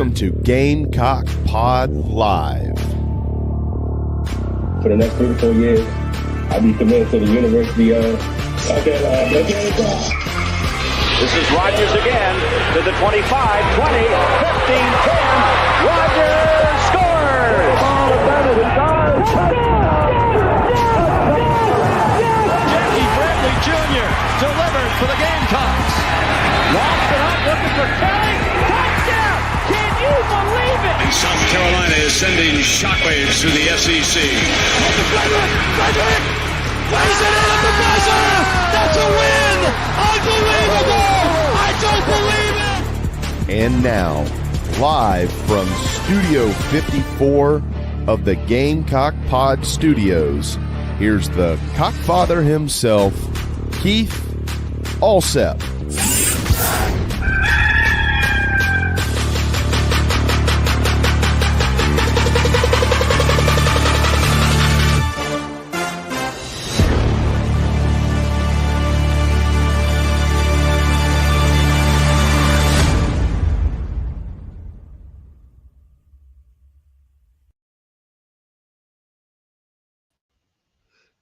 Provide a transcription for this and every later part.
Welcome to Gamecock Pod Live. For the next 3 to 4 years, I'll be committed to the University of This is Rodgers again to the 25, 20, 15, 10. Rodgers scores! Ball to Bennett. Jackie Bradley Jr. delivered for the Gamecocks. Lost it up, looking for Kelly. Touchdown! Can you believe it? And South Carolina is sending shockwaves through the SEC. Frederick! Plays it in at the buzzer! That's a win! Unbelievable! I don't believe it! And now, live from Studio 54 of the Gamecock Pod Studios, here's the Cockfather himself, Keith Alsep.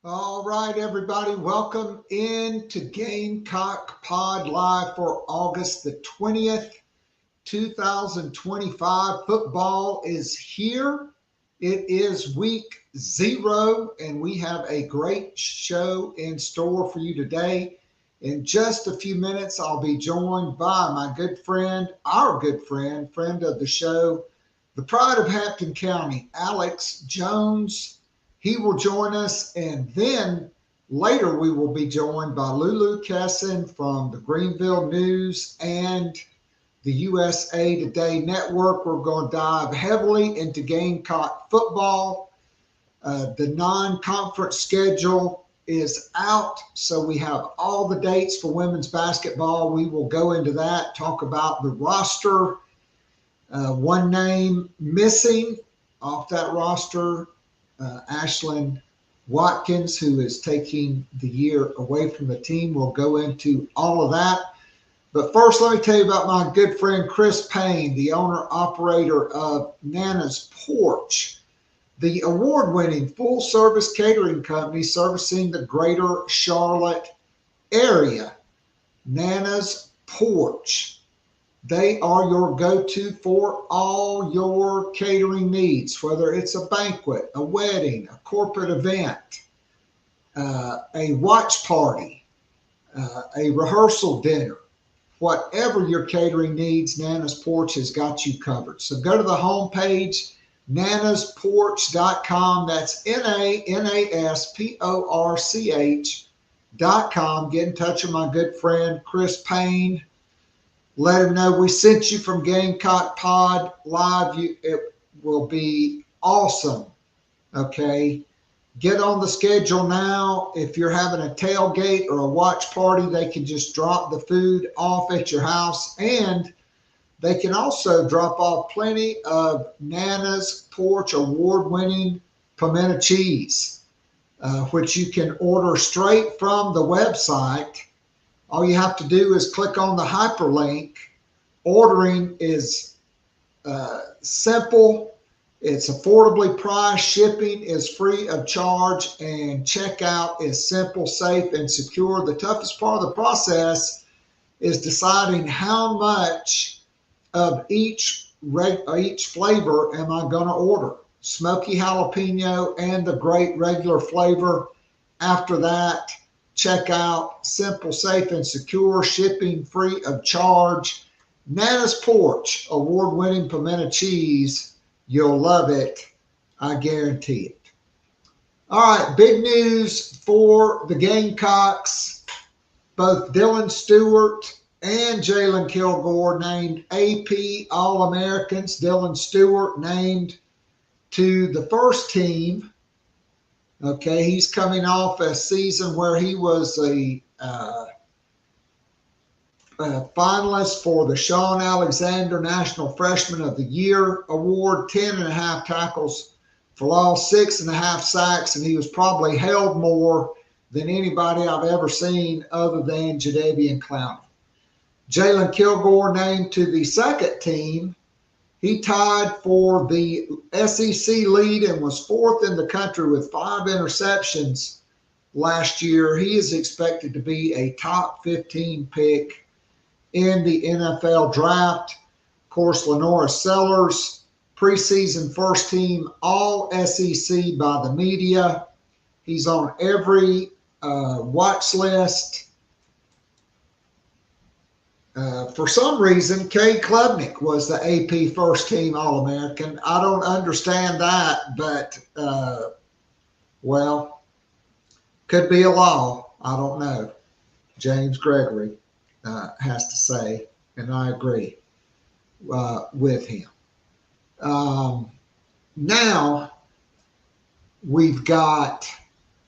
All right, everybody, welcome into Gamecock Pod Live for August the 20th, 2025. Football is here. It is week 0, and we have a great show in store for you today. In just a few minutes, I'll be joined by my good friend, our good friend of the show, the pride of Hampton County, Alex Jones. He will join us, and then later we will be joined by Lulu Kesin from the Greenville News and the USA Today Network. We're going to dive heavily into Gamecock football. The non-conference schedule is out, so we have all the dates for women's basketball. We will go into that, talk about the roster. One name missing off that roster, Ashlyn Watkins, who is taking the year away from the team. We'll go into all of that. But first, let me tell you about my good friend Chris Payne, the owner-operator of Nana's Porch, the award-winning full-service catering company servicing the greater Charlotte area. Nana's Porch. They are your go-to for all your catering needs, whether it's a banquet, a wedding, a corporate event, a watch party, a rehearsal dinner. Whatever your catering needs, Nana's Porch has got you covered. So go to the homepage, nanasporch.com. That's NANASPORCH.com. Get in touch with my good friend Chris Payne. Let him know we sent you from Gamecock Pod Live. It will be awesome. Okay. Get on the schedule now. If you're having a tailgate or a watch party, they can just drop the food off at your house. And they can also drop off plenty of Nana's Porch award-winning pimento cheese, which you can order straight from the website. All you have to do is click on the hyperlink. Ordering is simple. It's affordably priced. Shipping is free of charge, and checkout is simple, safe, and secure. The toughest part of the process is deciding how much of each flavor am I going to order. Smoky jalapeno and the great regular flavor. After that, checkout, simple, safe, and secure, shipping free of charge. Nana's Porch, award-winning pimento cheese. You'll love it. I guarantee it. All right, big news for the Gamecocks. Both Dylan Stewart and Jalen Kilgore named AP All-Americans. Dylan Stewart named to the first team. Okay, he's coming off a season where he was a finalist for the Sean Alexander National Freshman of the Year Award, 10.5 tackles for loss, 6.5 sacks, and he was probably held more than anybody I've ever seen other than Jadeveon Clowney. Jalen Kilgore named to the second team. He tied for the SEC lead and was 4th in the country with 5 interceptions last year. He is expected to be a top 15 pick in the NFL draft. Of course, LaNorris Sellers, preseason first team All SEC by the media. He's on every watch list. For some reason, Cade Klubnik was the AP first team All-American. I don't understand that, but, well, could be a law. I don't know. James Gregory has to say, and I agree with him. Now, we've got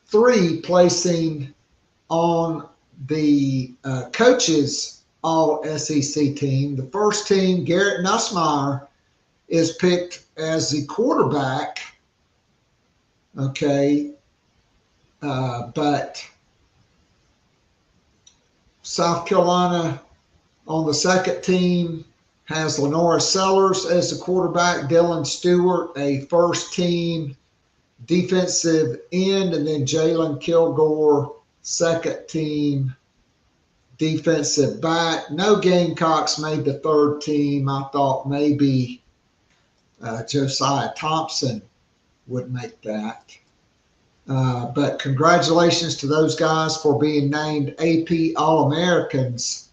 3 placing on the coaches All SEC team. The first team, Garrett Nussmeier, is picked as the quarterback. Okay. But South Carolina on the second team has LaNorris Sellers as the quarterback, Dylan Stewart, a first team defensive end, and then Jalen Kilgore, second team defensive back. No Gamecocks made the third team. I thought maybe Josiah Thompson would make that. But congratulations to those guys for being named AP All-Americans.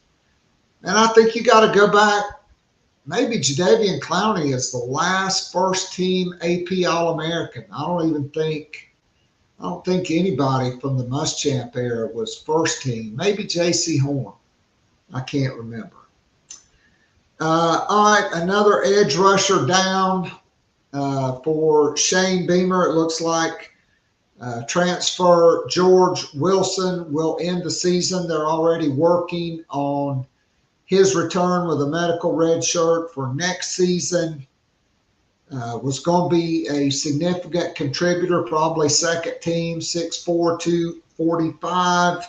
And I think you got to go back. Maybe Jadeveon Clowney is the last first team AP All-American. I don't think anybody from the Muschamp era was first team. Maybe J.C. Horn. I can't remember. All right, another edge rusher down for Shane Beamer. It looks like transfer George Wilson will end the season. They're already working on his return with a medical red shirt for next season. Was going to be a significant contributor, probably second team, 6'4", 245.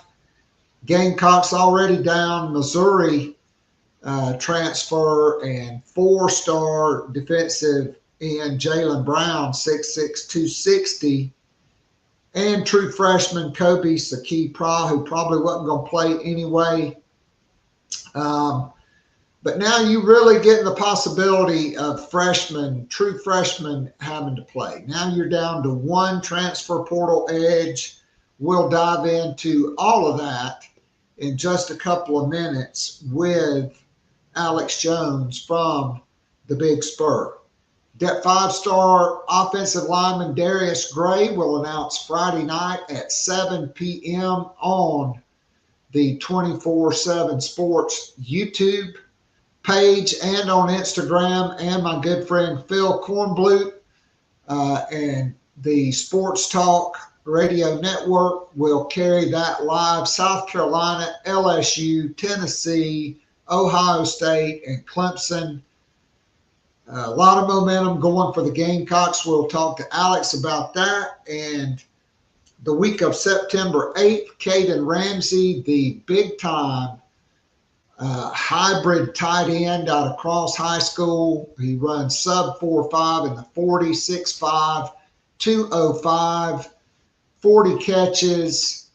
Gamecocks already down Missouri transfer and 4-star defensive end Jalen Brown, 6'6", 260. And true freshman Kobe Saki-Pra, who probably wasn't going to play anyway. But now you really get the possibility of true freshmen having to play. Now you're down to 1 transfer portal edge. We'll dive into all of that in just a couple of minutes with Alex Jones from the Big Spur. That 5-star offensive lineman Darius Gray will announce Friday night at 7 p.m. on the 24/7 Sports YouTube page and on Instagram, and my good friend Phil Kornblut and the Sports Talk Radio Network will carry that live. South Carolina, LSU, Tennessee, Ohio State, and Clemson. A lot of momentum going for the Gamecocks. We'll talk to Alex about that. And the week of September 8th, Caden Ramsey, the big-time hybrid tight end out of Cross High School. He runs sub 4.5 in the 40, 6'5", 205, 40 catches,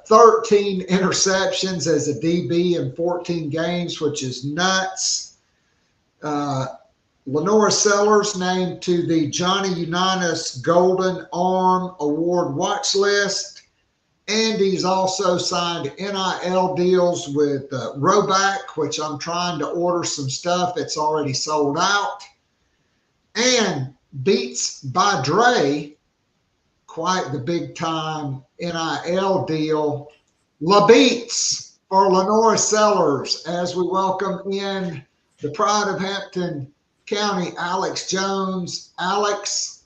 13 interceptions as a DB in 14 games, which is nuts. LaNorris Sellers named to the Johnny Unitas Golden Arm Award watch list. And he's also signed NIL deals with Roback, which I'm trying to order some stuff. It's already sold out. And Beats by Dre, quite the big time NIL deal. La Beats for LaNorris Sellers as we welcome in the pride of Hampton County, Alex Jones. Alex,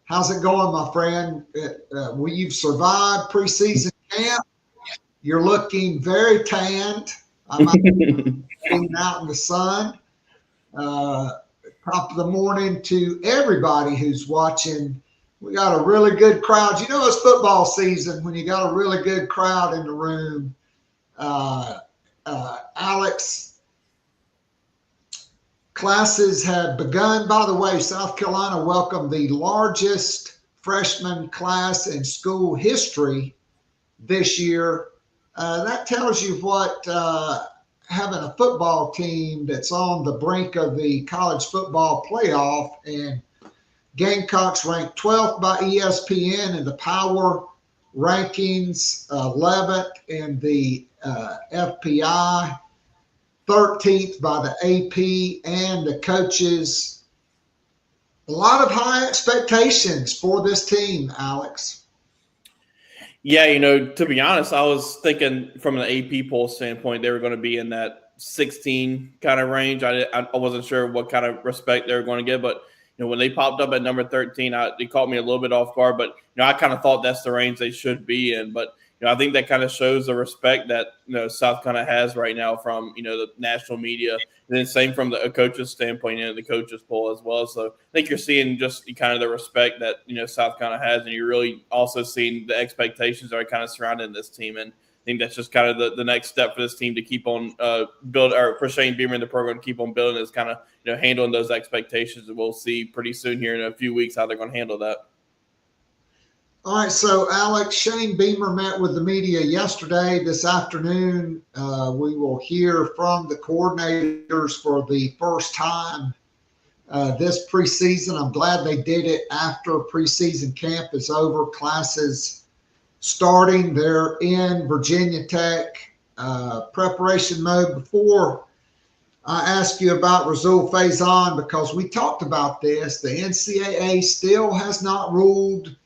how's it going, my friend? You've survived preseason camp. You're looking very tanned. I'm out in the sun. Top of the morning to everybody who's watching. We got a really good crowd. You know, it's football season when you got a really good crowd in the room. Alex, Classes have begun. By the way, South Carolina welcomed the largest freshman class in school history this year. That tells you what having a football team that's on the brink of the college football playoff, and Gamecocks ranked 12th by ESPN in the power rankings, 11th in the FPI, 13th by the AP and the coaches. A lot of high expectations for this team, Alex. Yeah, to be honest, I was thinking from an AP poll standpoint, they were going to be in that 16 kind of range. I wasn't sure what kind of respect they were going to get, but when they popped up at number 13, it caught me a little bit off guard. But I kind of thought that's the range they should be in. But I think that kind of shows the respect that South kind of has right now from the national media, and then same from the coaches' standpoint, the coaches poll as well. So I think you're seeing just kind of the respect that South kind of has, and you're really also seeing the expectations that are kind of surrounding this team. And I think that's just kind of the next step for this team to keep on build, or for Shane Beamer and the program to keep on building, is kind of handling those expectations. And we'll see pretty soon here in a few weeks how they're going to handle that. All right, so Alex, Shane Beamer met with the media yesterday. This afternoon, we will hear from the coordinators for the first time this preseason. I'm glad they did it after preseason camp is over. Classes starting. They're in Virginia Tech preparation mode. Before I ask you about Rahsul Faison, because we talked about this, the NCAA still has not ruled.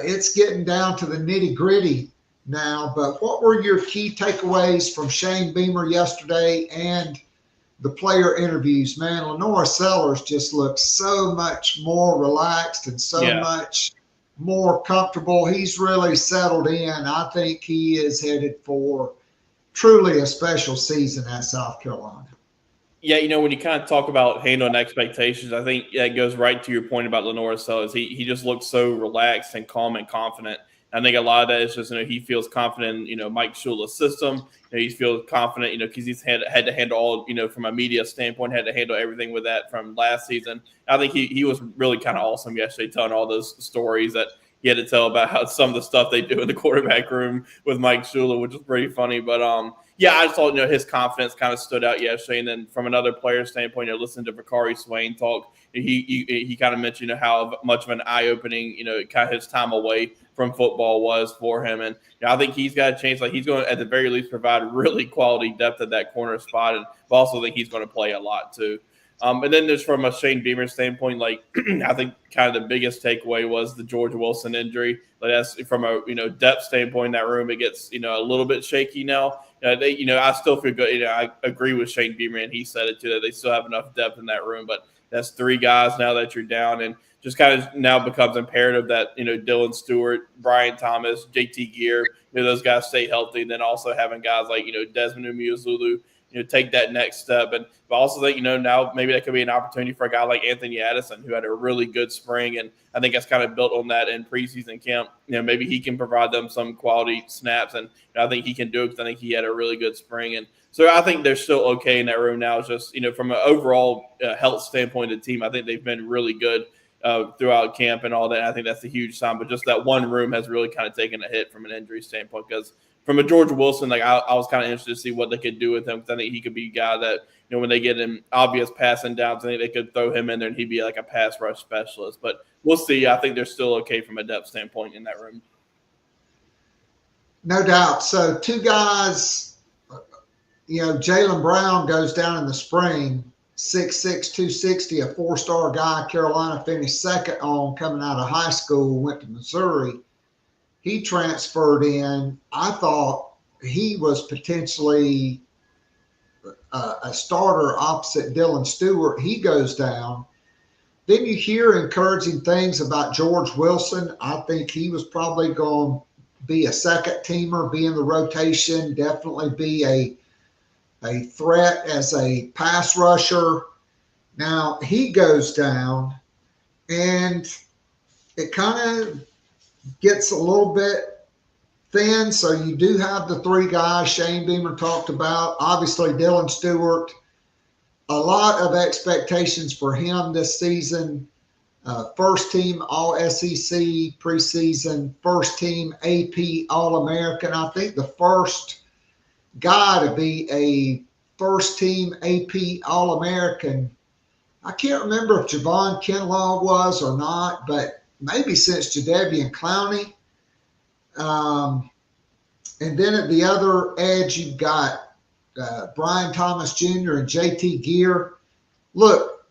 It's getting down to the nitty-gritty now, but what were your key takeaways from Shane Beamer yesterday and the player interviews? Man, LaNorris Sellers just looks so much more relaxed and so much more comfortable. He's really settled in. I think he is headed for truly a special season at South Carolina. Yeah, when you kind of talk about handling expectations, I think that goes right to your point about LaNorris Sellers. He just looks so relaxed and calm and confident. I think a lot of that is just, he feels confident in, Mike Shula's system. He feels confident, because he's had to handle all, from a media standpoint, had to handle everything with that from last season. I think he was really kind of awesome yesterday, telling all those stories that he had to tell about how some of the stuff they do in the quarterback room with Mike Shula, which was pretty funny. But, I just thought, his confidence kind of stood out yesterday. And then from another player standpoint, listening to Vakari Swain talk, he kind of mentioned how much of an eye-opening, kind of his time away from football was for him. And I think he's got a chance. Like, he's going to, at the very least, provide really quality depth at that corner spot. And I also think he's going to play a lot too. And then there's from a Shane Beamer standpoint, like, I think kind of the biggest takeaway was the George Wilson injury. Like, that's from a, depth standpoint in that room, it gets, a little bit shaky now. I still feel good. I agree with Shane Beamer, and he said it too, that they still have enough depth in that room. But that's three guys now that you're down, and just kind of now becomes imperative that, Dylan Stewart, Brian Thomas, JT Gear, those guys stay healthy. And then also having guys like, Desmond Umeozulu, take that next step. And but also think, now maybe that could be an opportunity for a guy like Anthony Addison, who had a really good spring. And I think that's kind of built on that in preseason camp. Maybe he can provide them some quality snaps. And I think he can do it because I think he had a really good spring. And so I think they're still okay in that room now. It's just, from an overall health standpoint of the team, I think they've been really good throughout camp and all that. And I think that's a huge sign. But just that one room has really kind of taken a hit from an injury standpoint, because from a George Wilson, like I was kind of interested to see what they could do with him, because I think he could be a guy that, when they get him obvious passing downs, I think they could throw him in there and he'd be like a pass rush specialist. But we'll see. I think they're still okay from a depth standpoint in that room. No doubt. So two guys, Jaylen Brown goes down in the spring, 6'6", 260, a four-star guy. Carolina finished second on coming out of high school, went to Missouri. He transferred in. I thought he was potentially a starter opposite Dylan Stewart. He goes down. Then you hear encouraging things about George Wilson. I think he was probably going to be a second teamer, be in the rotation, definitely be a threat as a pass rusher. Now he goes down, and it kind of gets a little bit thin. So you do have the three guys Shane Beamer talked about. Obviously, Dylan Stewart a lot of expectations for him this season. First team All-SEC preseason, first team AP All-American. I think the first guy to be a first team AP All-American. I can't remember if Javon Kinlaw was or not, but maybe since Jadeveon Clowney. And then at the other edge, you've got Brian Thomas Jr. and JT Gear. Look,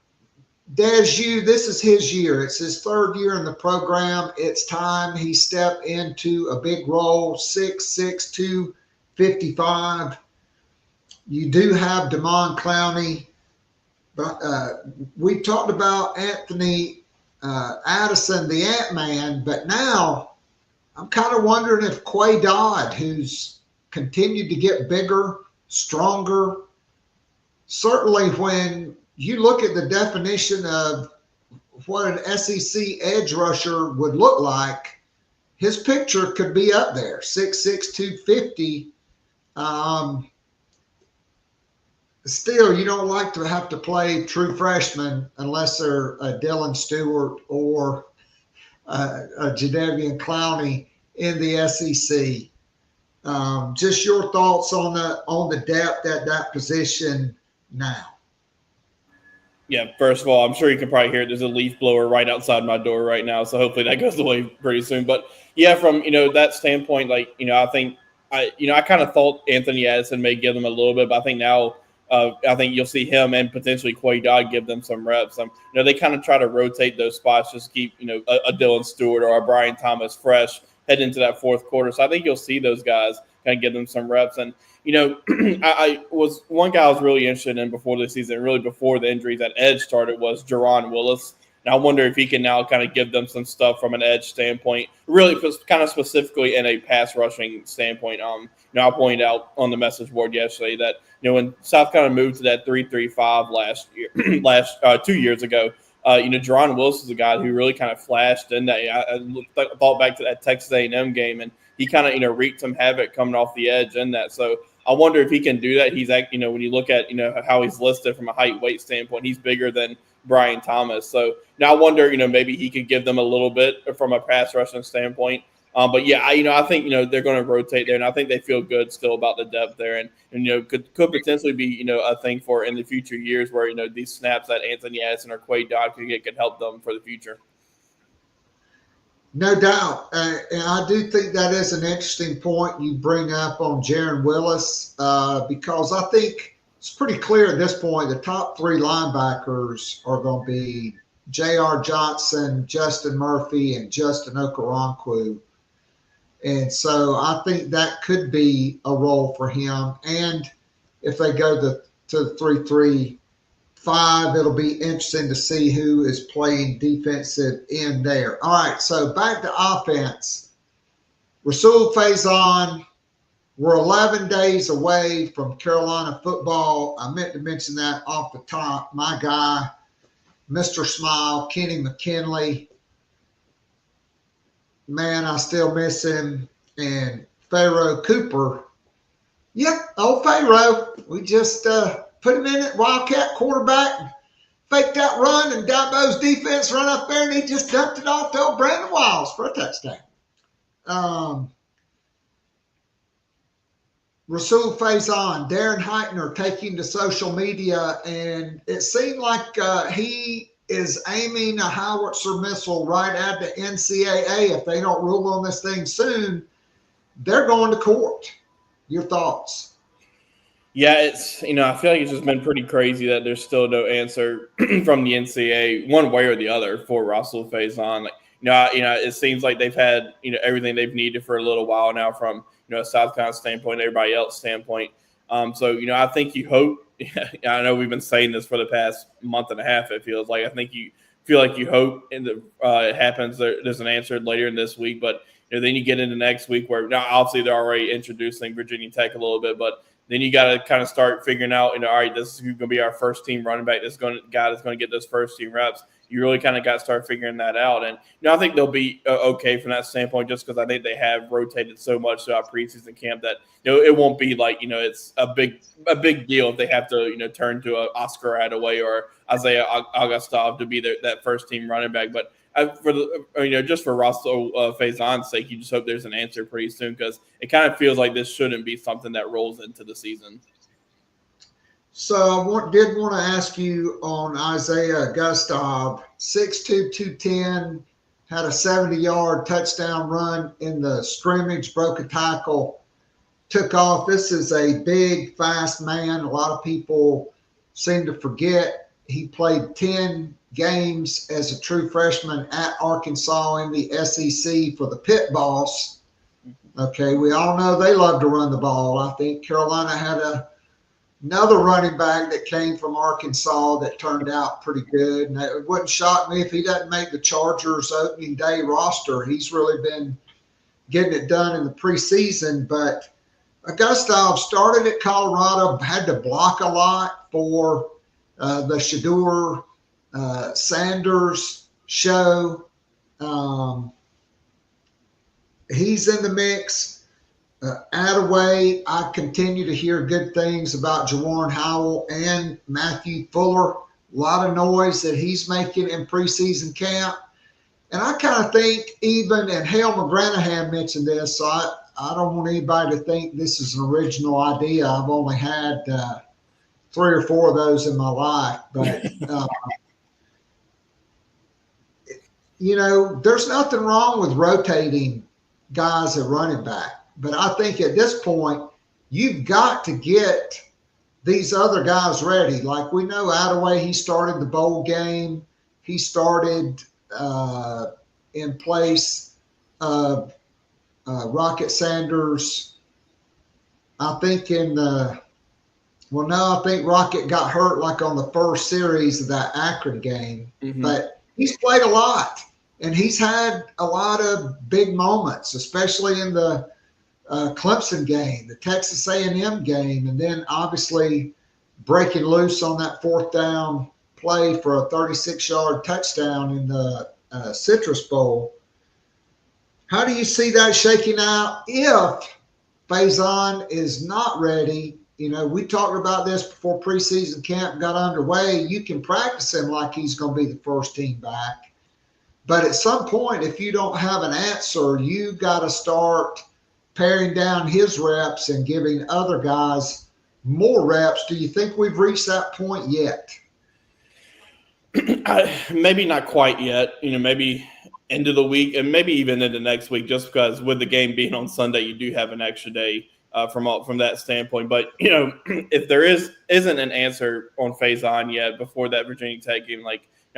Dez, this is his year. It's his third year in the program. It's time he stepped into a big role, 6'6", 255. You do have Damon Clowney. But we talked about Anthony Addison, the Ant-Man, but now I'm kind of wondering if Quay Dodd, who's continued to get bigger, stronger, certainly when you look at the definition of what an SEC edge rusher would look like, his picture could be up there, 6'6", 250. Still, you don't like to have to play true freshmen unless they're a Dylan Stewart or a Jadeveon Clowney in the SEC. Just your thoughts on the depth at that position now. Yeah, first of all, I'm sure you can probably hear it. There's a leaf blower right outside my door right now, so hopefully that goes away pretty soon. But yeah, from that standpoint, I think I kind of thought Anthony Addison may give them a little bit, but I think now I think you'll see him and potentially Quay Dodd give them some reps. They kind of try to rotate those spots, just keep a Dylan Stewart or a Brian Thomas fresh heading into that fourth quarter. So I think you'll see those guys kind of give them some reps. And I was one guy I was really interested in before the season, really before the injuries at edge started, was Jerron Willis. And I wonder if he can now kind of give them some stuff from an edge standpoint, really kind of specifically in a pass rushing standpoint. I pointed out on the message board yesterday that when South Carolina moved to that 3-3-5 last year, 2 years ago, Jerron Willis is a guy who really kind of flashed in that. I thought back to that Texas A&M game, and he kind of wreaked some havoc coming off the edge in that. So I wonder if he can do that. He's when you look at how he's listed from a height weight standpoint, he's bigger than Brian Thomas. So now I wonder maybe he could give them a little bit from a pass rushing standpoint. But yeah, I think they're going to rotate there, and I think they feel good still about the depth there, and could potentially be a thing for in the future years where these snaps that Anthony Addison or Quay Dodd could help them for the future. No doubt, and I do think that is an interesting point you bring up on Jerron Willis because I think it's pretty clear at this point the top three linebackers are going to be J.R. Johnson, Justin Murphy, and Justin Okoronkwo. And so I think that could be a role for him. And if they go to the 3-3-5, it'll be interesting to see who is playing defensive end there. All right, so back to offense. Rahsul Faison, we're 11 days away from Carolina football. I meant to mention that off the top. My guy, Mr. Smile, Kenny McKinley. Man, I still miss him. And Pharaoh Cooper. Yep, old Pharaoh. We just put him in at Wildcat quarterback, faked that run, and Dabo's defense run up there, and he just dumped it off to old Brandon Wiles for a touchdown. Rahsul Faison, Darren Heitner taking to social media, and it seemed like he is aiming a howitzer missile right at the NCAA. If they don't rule on this thing soon, they're going to court. Your thoughts? Yeah, it's I feel like it's just been pretty crazy that there's still no answer from the NCAA one way or the other for Rahsul Faison. It seems like they've had everything they've needed for a little while now from a South Carolina standpoint, everybody else standpoint. So I think you hope. I know we've been saying this for the past month and a half. It feels like I think you feel like you hope it happens. There's an answer later in this week, but then you get into next week where now obviously they're already introducing Virginia Tech a little bit, but then you got to kind of start figuring out, all right, this is going to be our first team running back. This guy that's going to get those first team reps. you really kind of got to start figuring that out. And I think they'll be okay from that standpoint, just because I think they have rotated so much throughout preseason camp that it won't be like it's a big deal if they have to turn to a Oscar Attaway or Isaiah Augustov to be that first team running back. But for just for Rahsul Faison's sake, you just hope there's an answer pretty soon, because it kind of feels like this shouldn't be something that rolls into the season. So I did want to ask you on Isaiah Augustov, 6'2", 210, had a 70-yard touchdown run in the scrimmage, broke a tackle, took off. This is a big, fast man. A lot of people seem to forget he played 10 games as a true freshman at Arkansas in the SEC for the Pit Boss. Okay, we all know they love to run the ball. I think Carolina had another running back that came from Arkansas that turned out pretty good. And it wouldn't shock me if he doesn't make the Chargers opening day roster. He's really been getting it done in the preseason. But Augustov started at Colorado, had to block a lot for the Shedeur Sanders show. He's in the mix. Attaway, I continue to hear good things about Jawan Howell and Matthew Fuller. A lot of noise that he's making in preseason camp. And I kind of think and Hale McGranahan mentioned this, so I don't want anybody to think this is an original idea. I've only had 3 or 4 of those in my life. But, there's nothing wrong with rotating guys at running back. But I think at this point, you've got to get these other guys ready. Like we know Attaway, he started the bowl game. He started in place of Rocket Sanders. I think I think Rocket got hurt like on the first series of that Akron game. Mm-hmm. But he's played a lot, and he's had a lot of big moments, especially in the Clemson game, the Texas A&M game, and then obviously breaking loose on that 4th down play for a 36-yard touchdown in the Citrus Bowl. How do you see that shaking out if Faison is not ready? We talked about this before preseason camp got underway. You can practice him like he's going to be the first team back. But at some point, if you don't have an answer, you got to start paring down his reps and giving other guys more reps. Do you think we've reached that point yet? Maybe not quite yet. Maybe into the week and maybe even into next week, just because with the game being on Sunday, you do have an extra day from that standpoint. But, if there isn't an answer on Faison yet before that Virginia Tech game,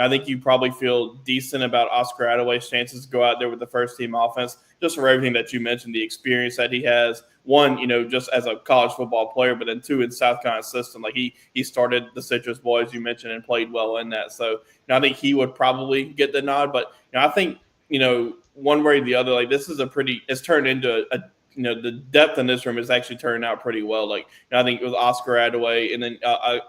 I think you probably feel decent about Oscar Attaway's chances to go out there with the first team offense, just for everything that you mentioned, the experience that he has. One, just as a college football player, but then 2, in South Carolina system. He started the Citrus Bowl, as you mentioned, and played well in that. So I think he would probably get the nod. But I think one way or the other, this is it's turned into the depth in this room is actually turning out pretty well. I think it was Oscar Attaway, and then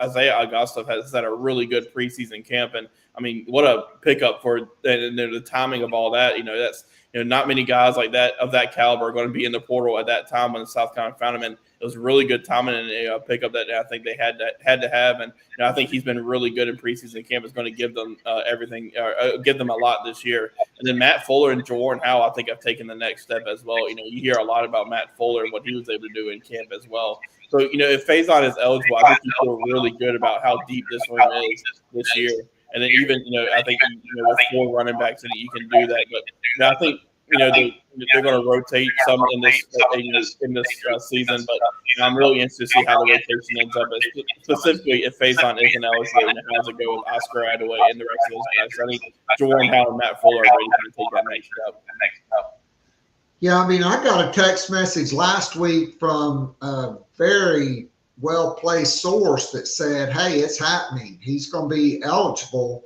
Isaiah Augustov has had a really good preseason camp. And I mean, what a pickup for the timing of all that. That's not many guys like that of that caliber are going to be in the portal at that time when South Carolina found him. And it was really good timing and a pickup that I think they had to have. And I think he's been really good in preseason camp. It's going to give them everything, give them a lot this year. And then Matt Fuller and Jordan Howell, I think, have taken the next step as well. You hear a lot about Matt Fuller and what he was able to do in camp as well. So, if Faison is eligible, I think you feel really good about how deep this room is this year. And then even, I think, with 4 running backs, that you can do that. But I think, they're going to rotate some in this season. But I'm really interested to see how the rotation ends up, specifically if Faison isn't eligible and how does it go with Oscar Attaway and the rest of those guys. So I think Jordan Howell and Matt Fuller are ready to take that next step. Yeah, I mean, I got a text message last week from a very well-placed source that said, hey, it's happening. He's going to be eligible.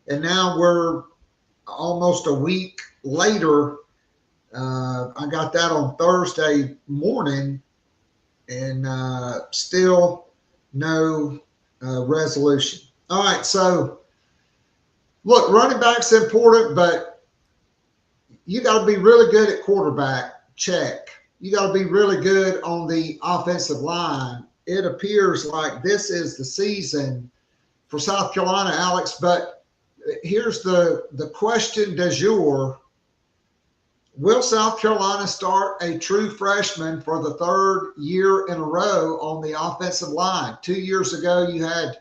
And now we're almost a week later. I got that on Thursday morning, and still no resolution. All right, so Look, running back's important, but you got to be really good at quarterback. Check. You got to be really good on the offensive line. It appears like this is the season for South Carolina, Alex, but here's the question du jour. Will South Carolina start a true freshman for the third year in a row on the offensive line? 2 years ago, you had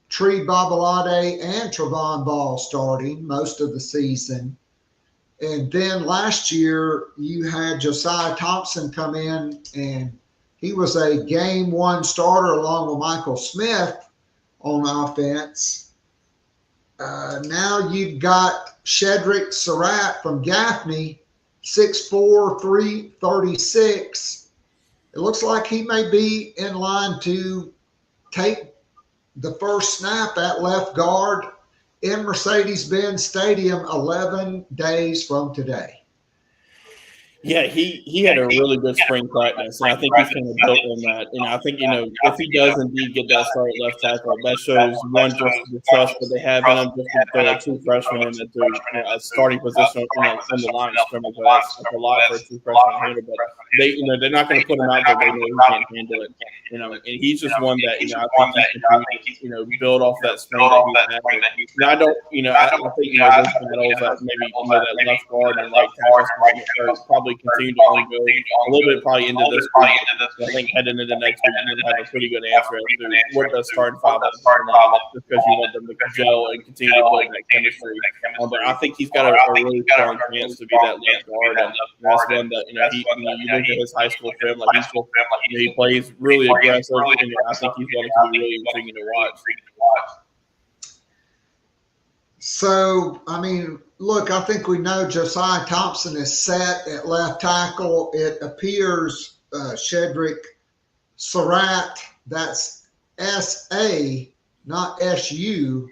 Tree Babalade and Trevon Ball starting most of the season. And then last year, you had Josiah Thompson come in, and he was a game one starter along with Michael Smith on offense. Now you've got Shedrick Surratt from Gaffney, 6'4", 336. It looks like he may be in line to take the first snap at left guard in Mercedes-Benz Stadium 11 days from today. Yeah, he had a really good spring practice, and I think he's kind of built on that. And I think, if he does indeed get that start at left tackle, that shows, one, just the trust that they have in him, just to throw two freshmen into a starting position in the line of scrimmage. That's a lot for a true freshman to handle, but they're not going to put him out there. They know he can't handle it. And he's just one that, I think he can, build off that spring that he's had. Now, I don't, I think, those battles that maybe, that left guard and right tackle are probably continue to only go a little bit probably into this week. I think heading into next week, you're going to have a pretty good answer as to what the starting five is, just because you want them to gel and continue to build that chemistry. But I think he's got a really strong chance to be that left guard, and that's one that, you look at his high school film, he plays really aggressive, and I think he's going to be really intriguing to watch. So, look, I think we know Josiah Thompson is set at left tackle. It appears Shedrick Surratt, that's S-A, not S-U,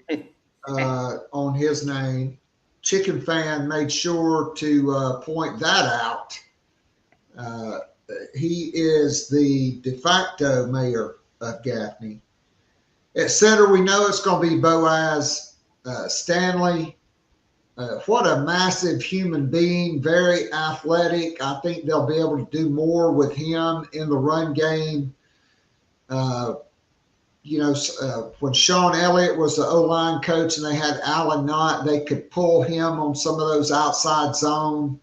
on his name. Chicken Fan made sure to point that out. He is the de facto mayor of Gaffney. At center, we know it's going to be Boaz Stanley. What a massive human being, very athletic. I think they'll be able to do more with him in the run game. When Sean Elliott was the O-line coach and they had Alan Knott, they could pull him on some of those outside zone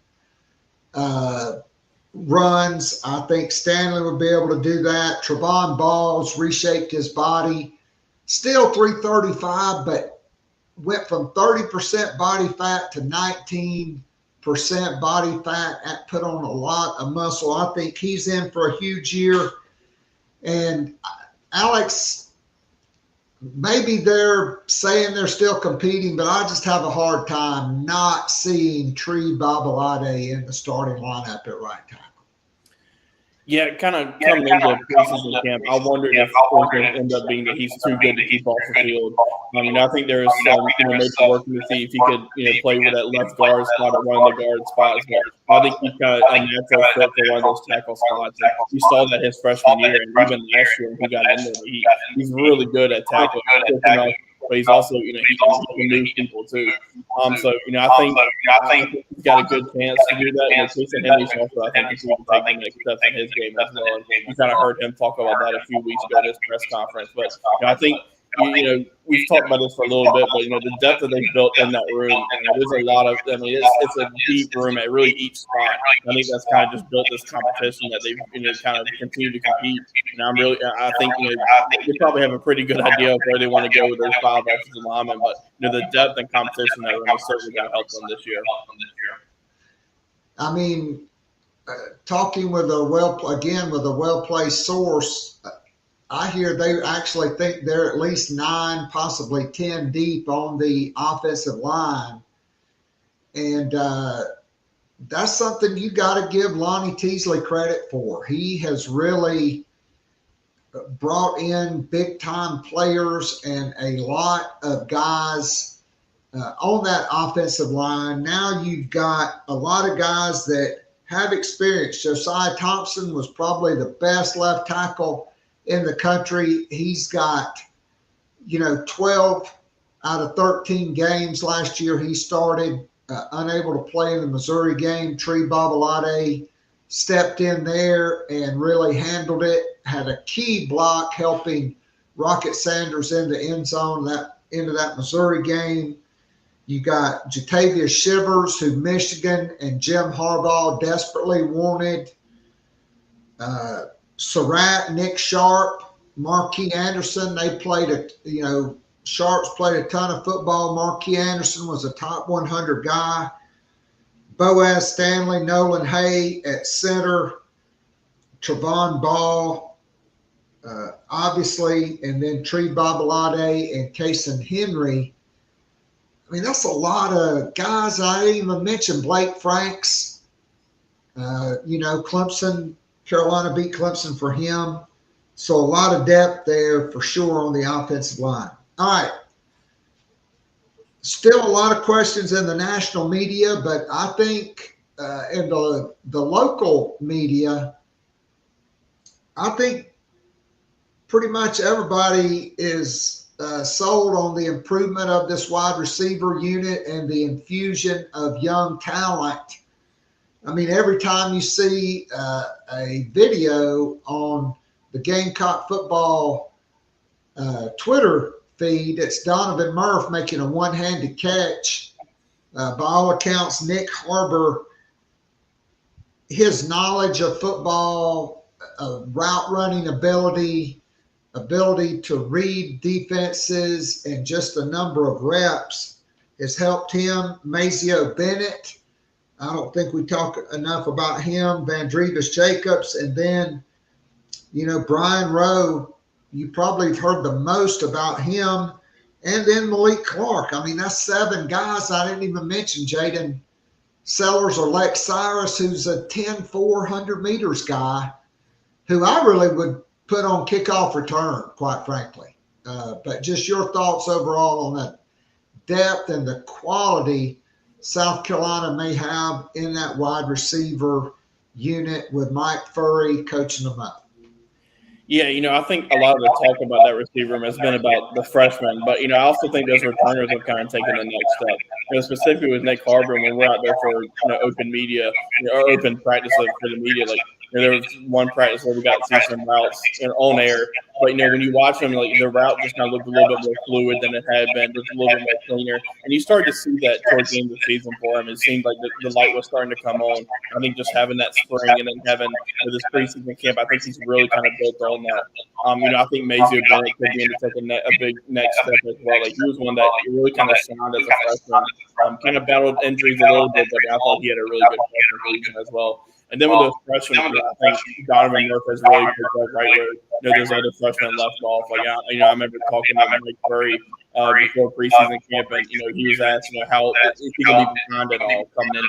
runs. I think Stanley would be able to do that. Trevon Ball's reshaped his body. Still 335, but went from 30% body fat to 19% body fat, and put on a lot of muscle. I think he's in for a huge year. And Alex, maybe they're saying they're still competing, but I just have a hard time not seeing Tree Babalade in the starting lineup at right tackle. Yeah, kind of coming into preseason camp, I wondered if it was going to end up being that he's too good to keep off the field. I think there is some, maybe working to see if he could, play with that left guard spot at one of the guard spots. But I think he's kind of a natural fit for one of those tackle spots. And you saw that his freshman year, and even last year when he got in there, he's really good at tackling. But he's also, he can move people too. So, I think he's got a good chance to do that. And Jason Henry's also, I think, he's going to take the next steps in his game as well. And you kind of heard him talk about that a few weeks ago at his press conference. But I think, we've talked about this for a little bit, but the depth that they've built in that room, there's a lot of. It's a deep room at really each spot. I think that's kind of just built this competition that they've kind of continue to compete. And I think they probably have a pretty good idea of where they want to go with those 5 offensive linemen, but the depth and competition in that room is certainly going to help them this year. Talking with a well-placed source. I hear they actually think they're at least 9, possibly 10 deep on the offensive line. And that's something you got to give Lonnie Teasley credit for. He has really brought in big-time players and a lot of guys on that offensive line. Now you've got a lot of guys that have experience. Josiah Thompson was probably the best left tackle in the country. He's got, 12 out of 13 games last year, he started unable to play in the Missouri game. Tree Babalade stepped in there and really handled it, had a key block helping Rocket Sanders in the end zone into that Missouri game. You got Jatavius Shivers, who Michigan and Jim Harbaugh desperately wanted. Surratt, Nick Sharp, Marquis Anderson, they played Sharps played a ton of football. Marquis Anderson was a top 100 guy. Boaz Stanley, Nolan Hay at center, Trevon Ball, obviously, and then Tree Babalade and Kason Henry. I mean, that's a lot of guys. I didn't even mention Blake Franks. Clemson, Carolina beat Clemson for him. So a lot of depth there for sure on the offensive line. All right. Still a lot of questions in the national media, but I think in the local media, I think pretty much everybody is sold on the improvement of this wide receiver unit and the infusion of young talent. I mean, every time you see a video on the Gamecock Football Twitter feed, it's Donovan Murph making a one-handed catch. By all accounts, Nick Harbor, his knowledge of football, route running ability to read defenses, and just a number of reps has helped him. Mazio Bennett, I don't think we talk enough about him. Vandrevis Jacobs, and then, Brian Rowe, you probably have heard the most about him. And then Malik Clark. I mean, that's 7 guys. I didn't even mention Jaden Sellers or Lex Cyrus, who's a 10-4 100 meters guy, who I really would put on kickoff return, quite frankly. But just your thoughts overall on that depth and the quality South Carolina may have in that wide receiver unit with Mike Furry coaching them up. Yeah, I think a lot of the talk about that receiver room has been about the freshmen, but I also think those returners have kind of taken the next step. Specifically with Nick Harbor, when we're out there for open media or open practice for the media, like there was one practice where we got to see some routes on air, but when you watch them, like the route just kind of looked a little bit more fluid than it had been, just a little bit more cleaner, and you started to see that towards the end of the season for him. It seemed like the light was starting to come on. I think just having that spring and then having this preseason camp, I think he's really kind of built on that. I think Mazio Bennett could be able to take a big next step as well. Like he was one that really kind of shined as a freshman. Kind of battled injuries a little bit, but I thought he had a really good freshman season as well. And then with those freshmen, I think Donovan Murphy has really picked up right where those other freshmen left off. Like I remember talking to Mike Furry before preseason camp, and he was asked how if he could be behind at all coming into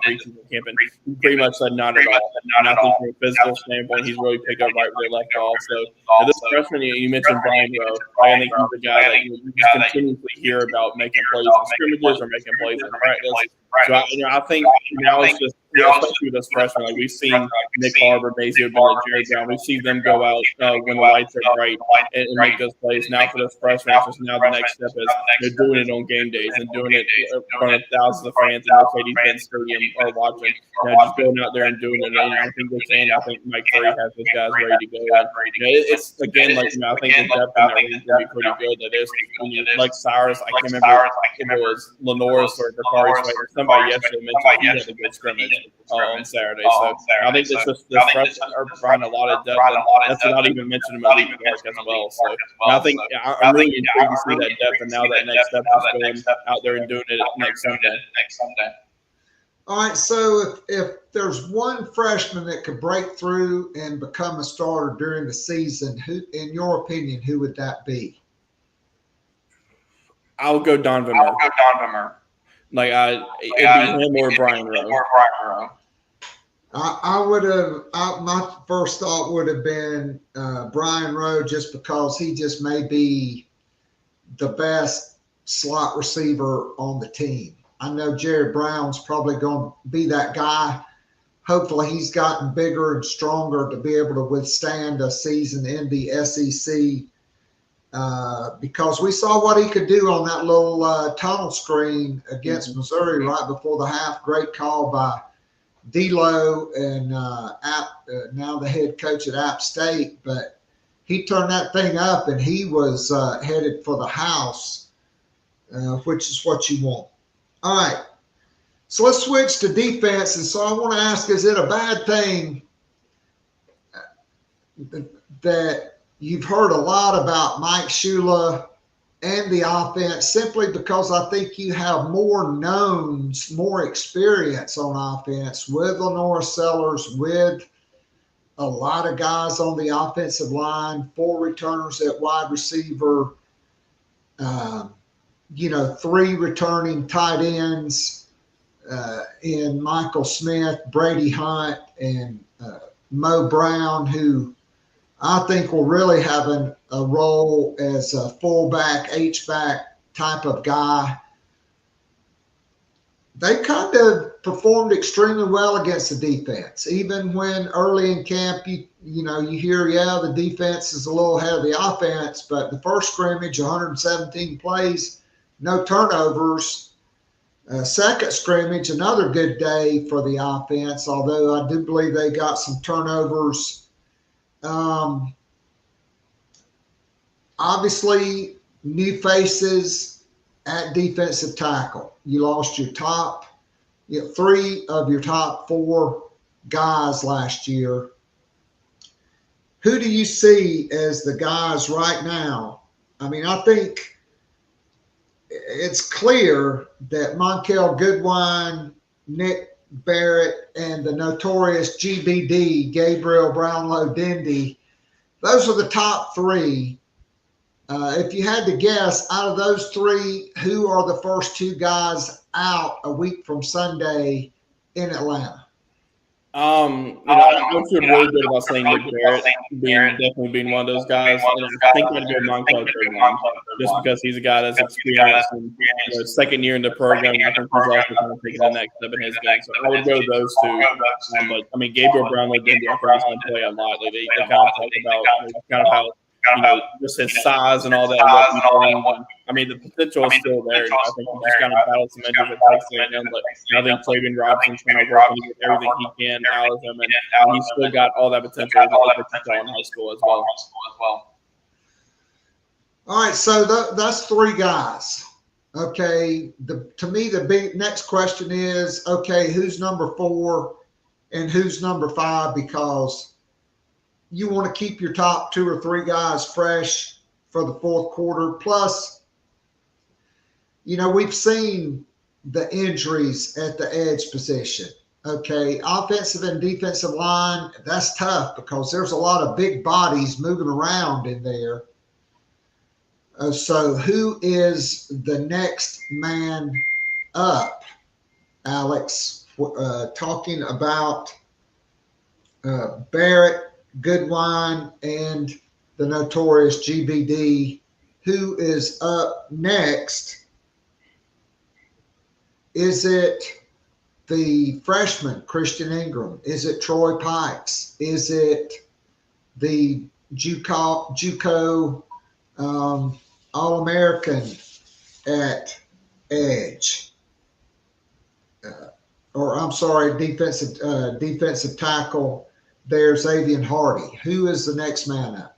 preseason camp, and he pretty much said not at all. And I think from a physical standpoint, he's really picked up right where they left off. So this freshman, you mentioned Brian Rowe. I think he's the guy that you just continuously hear about making plays in scrimmages or making plays in practice. So I think now it's just, especially with this freshman, like we've seen Nick Harbor, Mazio Bennett, Jerry Brown, we've seen them go out when the lights are bright and make those plays. Now for this freshman, it's just now the next step is they're doing it on game days and doing it in front of thousands of fans in Mercedes-Benz Stadium are watching. Just going out there and doing it. And I think they can. I think Mike Furry has those guys ready to go. And, it's again like I think the depth in that range is going to be pretty good. That is, like Cyrus, I can't remember if it was LaNorris or Bakari Swain or somebody yesterday mentioned he had a good scrimmage on Saturday. So I think it's just the freshmen are providing a lot of depth. And that's not even mentioning Malik Clark as well. So I think I'm really intrigued to see that depth, and now that next step is going out there and doing it next Sunday. All right, so if there's one freshman that could break through and become a starter during the season, who, in your opinion, who would that be? I'll go Donovan Murphy. Like it'd be him or Brian Rowe. I would have. My first thought would have been Brian Rowe, just because he just may be the best slot receiver on the team. I know Jared Brown's probably going to be that guy. Hopefully he's gotten bigger and stronger to be able to withstand a season in the SEC. because we saw what he could do on that little tunnel screen against Missouri right before the half. Great call by D'Lo and now the head coach at App State. But he turned that thing up, and he was headed for the house, which is what you want. All right. So let's switch to defense. And so I want to ask, is it a bad thing that you've heard a lot about Mike Shula and the offense simply because I think you have more knowns, more experience on offense with LaNorris Sellers, with a lot of guys on the offensive line, 4 returners at wide receiver, 3 returning tight ends in Michael Smith, Brady Hunt, and Mo Brown, who I think will really have a role as a fullback, H-back type of guy. They kind of performed extremely well against the defense, even when early in camp, you hear, the defense is a little ahead of the offense, but the first scrimmage, 117 plays, no turnovers. Second scrimmage, another good day for the offense, although I do believe they got some turnovers. Obviously, new faces at defensive tackle. You lost your 3 of your top 4 guys last year. Who do you see as the guys right now? I mean, I think it's clear that Monkel Goodwine, Nick Barrett, and the notorious GBD, Gabriel Brownlow-Dendy, those are the top 3. If you had to guess, out of those 3, who are the first 2 guys out a week from Sunday in Atlanta? I feel really good about saying Nick Barrett definitely being one of those guys. And I think I'm going to go Monkel Goodwine just because he's a guy that's experienced and second year in the program. I think he's also kind of taking the next step in his game. So I would go those 2. But I mean, Gabriel Brownlow-Dendy, I think he's going to play a lot. They kind of talk about how just his size and all that. I mean, the potential is still there. I think he just kind of battles some injuries that takes him. But I think Flavian Robinson's trying to work on everything he can out of him, and he's still got all that potential in high school as well. All right, so that's 3 guys. Okay, to me, the big next question is, okay, who's number 4 and who's number 5? Because you want to keep your top 2 or 3 guys fresh for the fourth quarter. Plus, we've seen the injuries at the edge position. Okay, offensive and defensive line, that's tough because there's a lot of big bodies moving around in there. So who is the next man up, Alex? Talking about Barrett, Goodwine, and the notorious GBD. Who is up next? Is it the freshman, Christian Ingram? Is it Troy Pikes? Is it the JUCO All-American at edge? Defensive tackle. There's Xavier Hardy. Who is the next man up?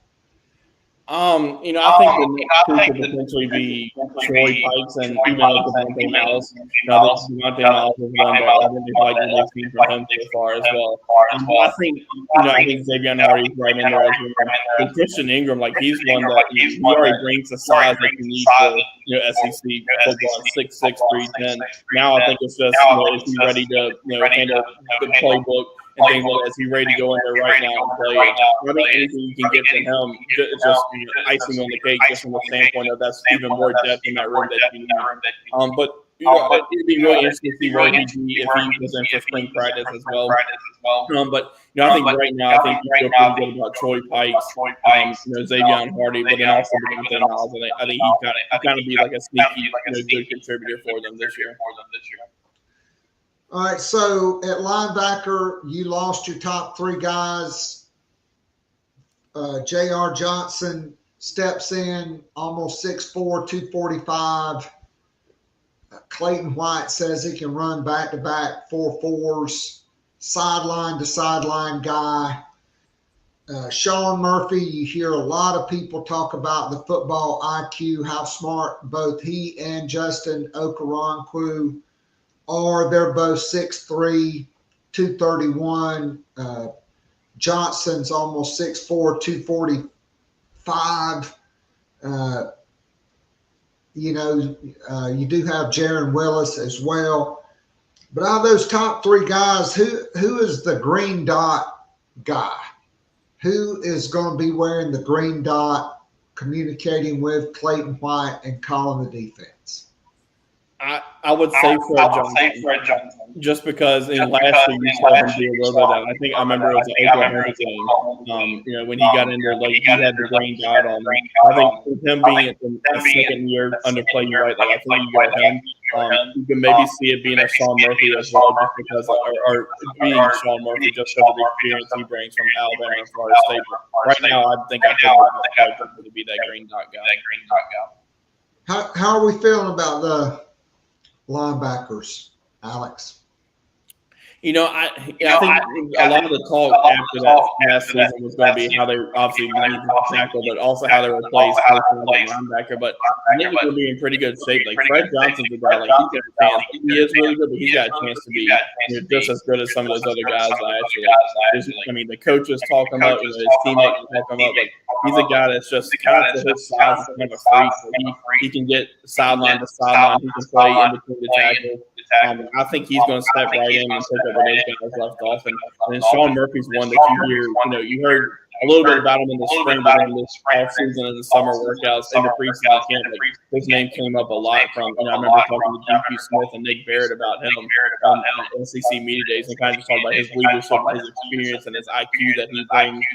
I think the next 2 could potentially be Troy Pikes and even like Devontae Miles. Devontae Miles is one that I really like what they've seen from him so far as well. I think Xavier Hardy is right in there as well. But Christian Ingram, he's one that he already brings the size that you need for SEC football, 6'6", 310. Now I think it's just is he ready to handle the playbook. And things like that. Is he ready to go in there right now and play? I think anything you can get from him is just icing on the cake, just from the standpoint of that's even more depth in that room that you need. But it'd be really interesting to see where he'd be if he was in for spring practice as well. But I think right now I think you feel pretty good about Troy Pikes, Xavier Hardy, but then also Devontae Miles. I think he's kind of be like a sneaky, good contributor for them this year. All right, so at linebacker, you lost your top 3 guys. J.R. Johnson steps in, almost 6'4", 245. Clayton White says he can run back-to-back 4.4s, sideline to sideline guy. Sean Murphy, you hear a lot of people talk about the football IQ, how smart both he and Justin Okoronkwo are. They're both 6'3", 231. Johnson's almost 6'4", 245. You do have Jaron Willis as well. But out of those top three guys, who is the green dot guy? Who is going to be wearing the green dot, communicating with Clayton White and calling the defense? I would say Fred Johnson. Just because in last year you saw him do a little bit of that. I think I remember it was an Oklahoma game. When he got in there, he had the green dot on. I think with him being in the second year under Clayton White, I think you got him. You can maybe see it being a Sean Murphy as well, just because, or being Sean Murphy just because of the experience he brings from Alabama and Florida State. But right now, I think I could to be that green dot guy. How are we feeling about the linebackers, Alex? I think a lot of the talk after that last season was going to be how they obviously need to tackle, but also how they replace linebacker. But I think they're going to be in pretty good shape. Like Fred Johnson's a guy, he's got a chance. He is really good, but he's got a chance to be just as good as some of those other guys last year. The coaches talk him up, his teammates talk him up. Like he's a guy that's just kind of for his size, kind of a freak. So he can get sideline to sideline. He can play in between the tackles. I think he's going to step right in and pick up where those guys left off. And Sean Murphy's one that you hear, you heard a little bit about him in the spring, but in this off season and the summer workouts in the preseason camp, his name came up a lot from, I remember talking to DQ Smith and Nick Barrett about him on SEC media days and kind of just talking about his leadership, his experience, and his IQ that he brings.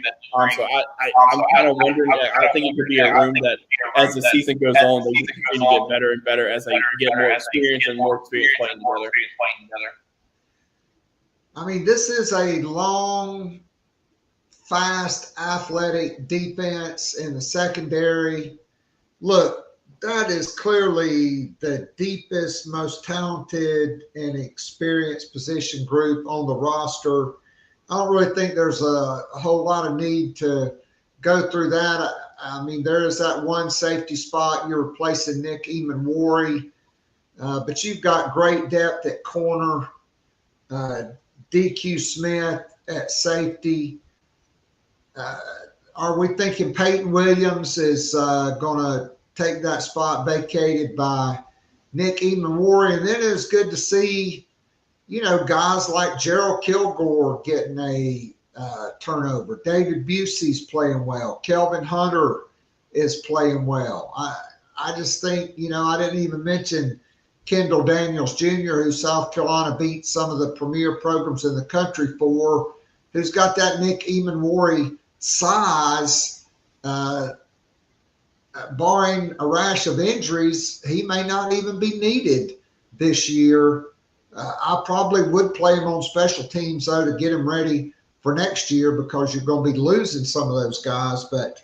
So I'm kind of wondering, I think it could be a room that as the season goes on, they continue to get better and better as they get more experience and more experience playing together. This is a long, fast, athletic defense in the secondary. Look, that is clearly the deepest, most talented and experienced position group on the roster. I don't really think there's a whole lot of need to go through that. There is that one safety spot. You're replacing Nick Eamon-Warry, but you've got great depth at corner. DQ Smith at safety. Are we thinking Peyton Williams is going to take that spot vacated by Nick Eamon-Warry? And then it's good to see, guys like Gerald Kilgore getting a turnover. David Busey's playing well. Kelvin Hunter is playing well. I just think, I didn't even mention Kendall Daniels Jr., who South Carolina beat some of the premier programs in the country for, who's got that Nick Eamon-Warry size. Barring a rash of injuries, he may not even be needed this year. I probably would play him on special teams, though, to get him ready for next year because you're going to be losing some of those guys. But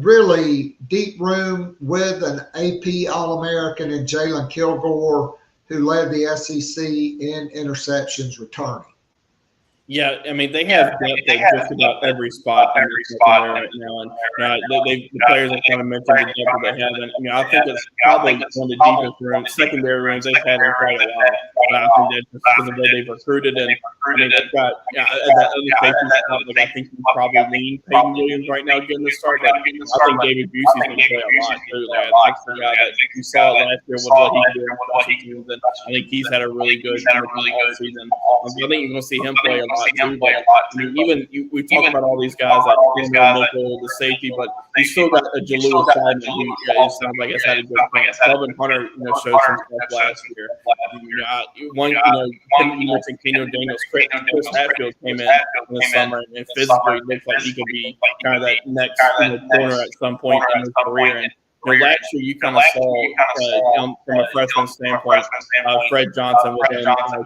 really deep room with an AP All-American in Jalen Kilgore, who led the SEC in interceptions returning. Yeah, they have depth at just about every spot in the secondary right now. And the players have kind of mentioned the depth that they have. And I think it's probably one of the deepest rooms, secondary rooms they've had in quite a while. But I think that's just because of the way they've recruited. And they've got that other safety spot. I think you probably lean Peyton Williams right now getting the start. But I think David Busey's going to play a lot too. That's the guy that you saw last year with what he did in special teams. And I think he's had a really good season. I think you're going to see him play a lot. Too, but we talk about all these guys like local, the safety, but you still got a Jaleel Simon who sounds like has had a good camp. Kelvin Hunter, showed some stuff last year. You mentioned Kenyon Daniels. Chris Hatfield came in the summer and physically looks like he could be kind of that next corner at some point in his career. And last year you kind of saw from a freshman standpoint, Fred Johnson with him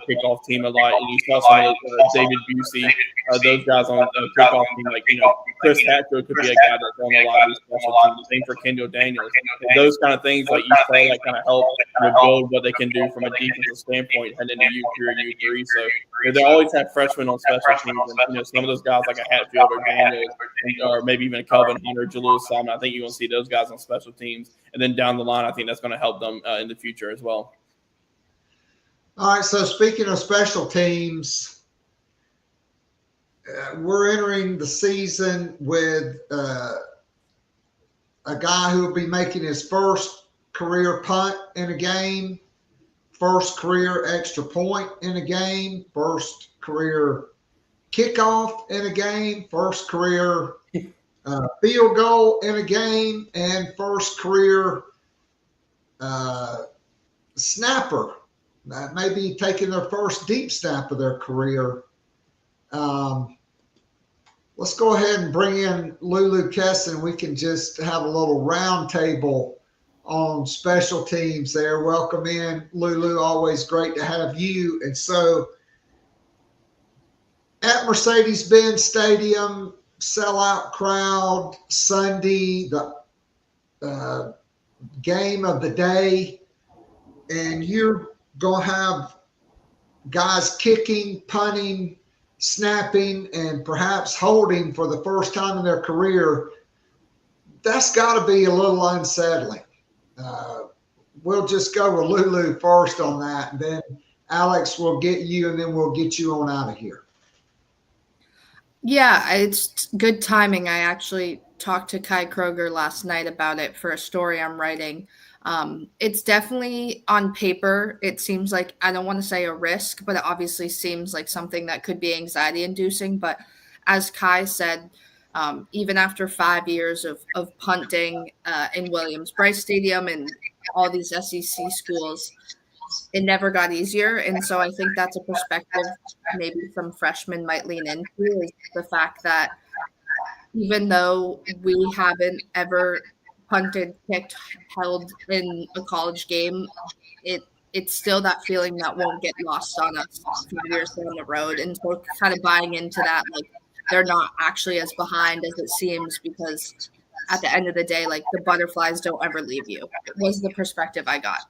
kickoff team a lot, and you saw some of David Busey, those guys on the kickoff team, like Chris Hatfield could be a guy that's on a lot of these special teams. Same for Kendall Daniels. Those kind of things, like you saw that kind of help build what they can do from a defensive standpoint heading into U2 or U3. So they always have freshmen on special teams, and some of those guys like a Hatfield or Daniels, or maybe even a Kelvin Hunter, Jaleel Simon. I think you're going to see those guys on special teams, and then down the line, I think that's going to help them in the future as well. All right. So speaking of special teams, we're entering the season with a guy who will be making his first career punt in a game, first career extra point in a game, first career kickoff in a game, first career field goal in a game, and first career snapper. Maybe taking their first deep snap of their career. Let's go ahead and bring in Lulu Kesin. We can just have a little round table on special teams there. Welcome in, Lulu. Always great to have you. And so at Mercedes-Benz Stadium, sellout crowd, Sunday, the game of the day, and you're going to have guys kicking, punting, snapping, and perhaps holding for the first time in their career. That's got to be a little unsettling. We'll just go with Lulu first on that, and then Alex will get you, and then we'll get you on out of here. Yeah, it's good timing. I actually talked to Kai Kroger last night about it for a story I'm writing. It's definitely on paper. It seems like, I don't want to say a risk, but it obviously seems like something that could be anxiety inducing. But as Kai said, even after 5 years of punting in Williams-Brice Stadium and all these SEC schools, it never got easier. And so I think that's a perspective maybe some freshmen might lean into, is the fact that even though we haven't ever punted, kicked, held in a college game, it's still that feeling that won't get lost on us 5 years down the road. And so kind of buying into that, like, they're not actually as behind as it seems, because at the end of the day, like, the butterflies don't ever leave you. It was the perspective I got.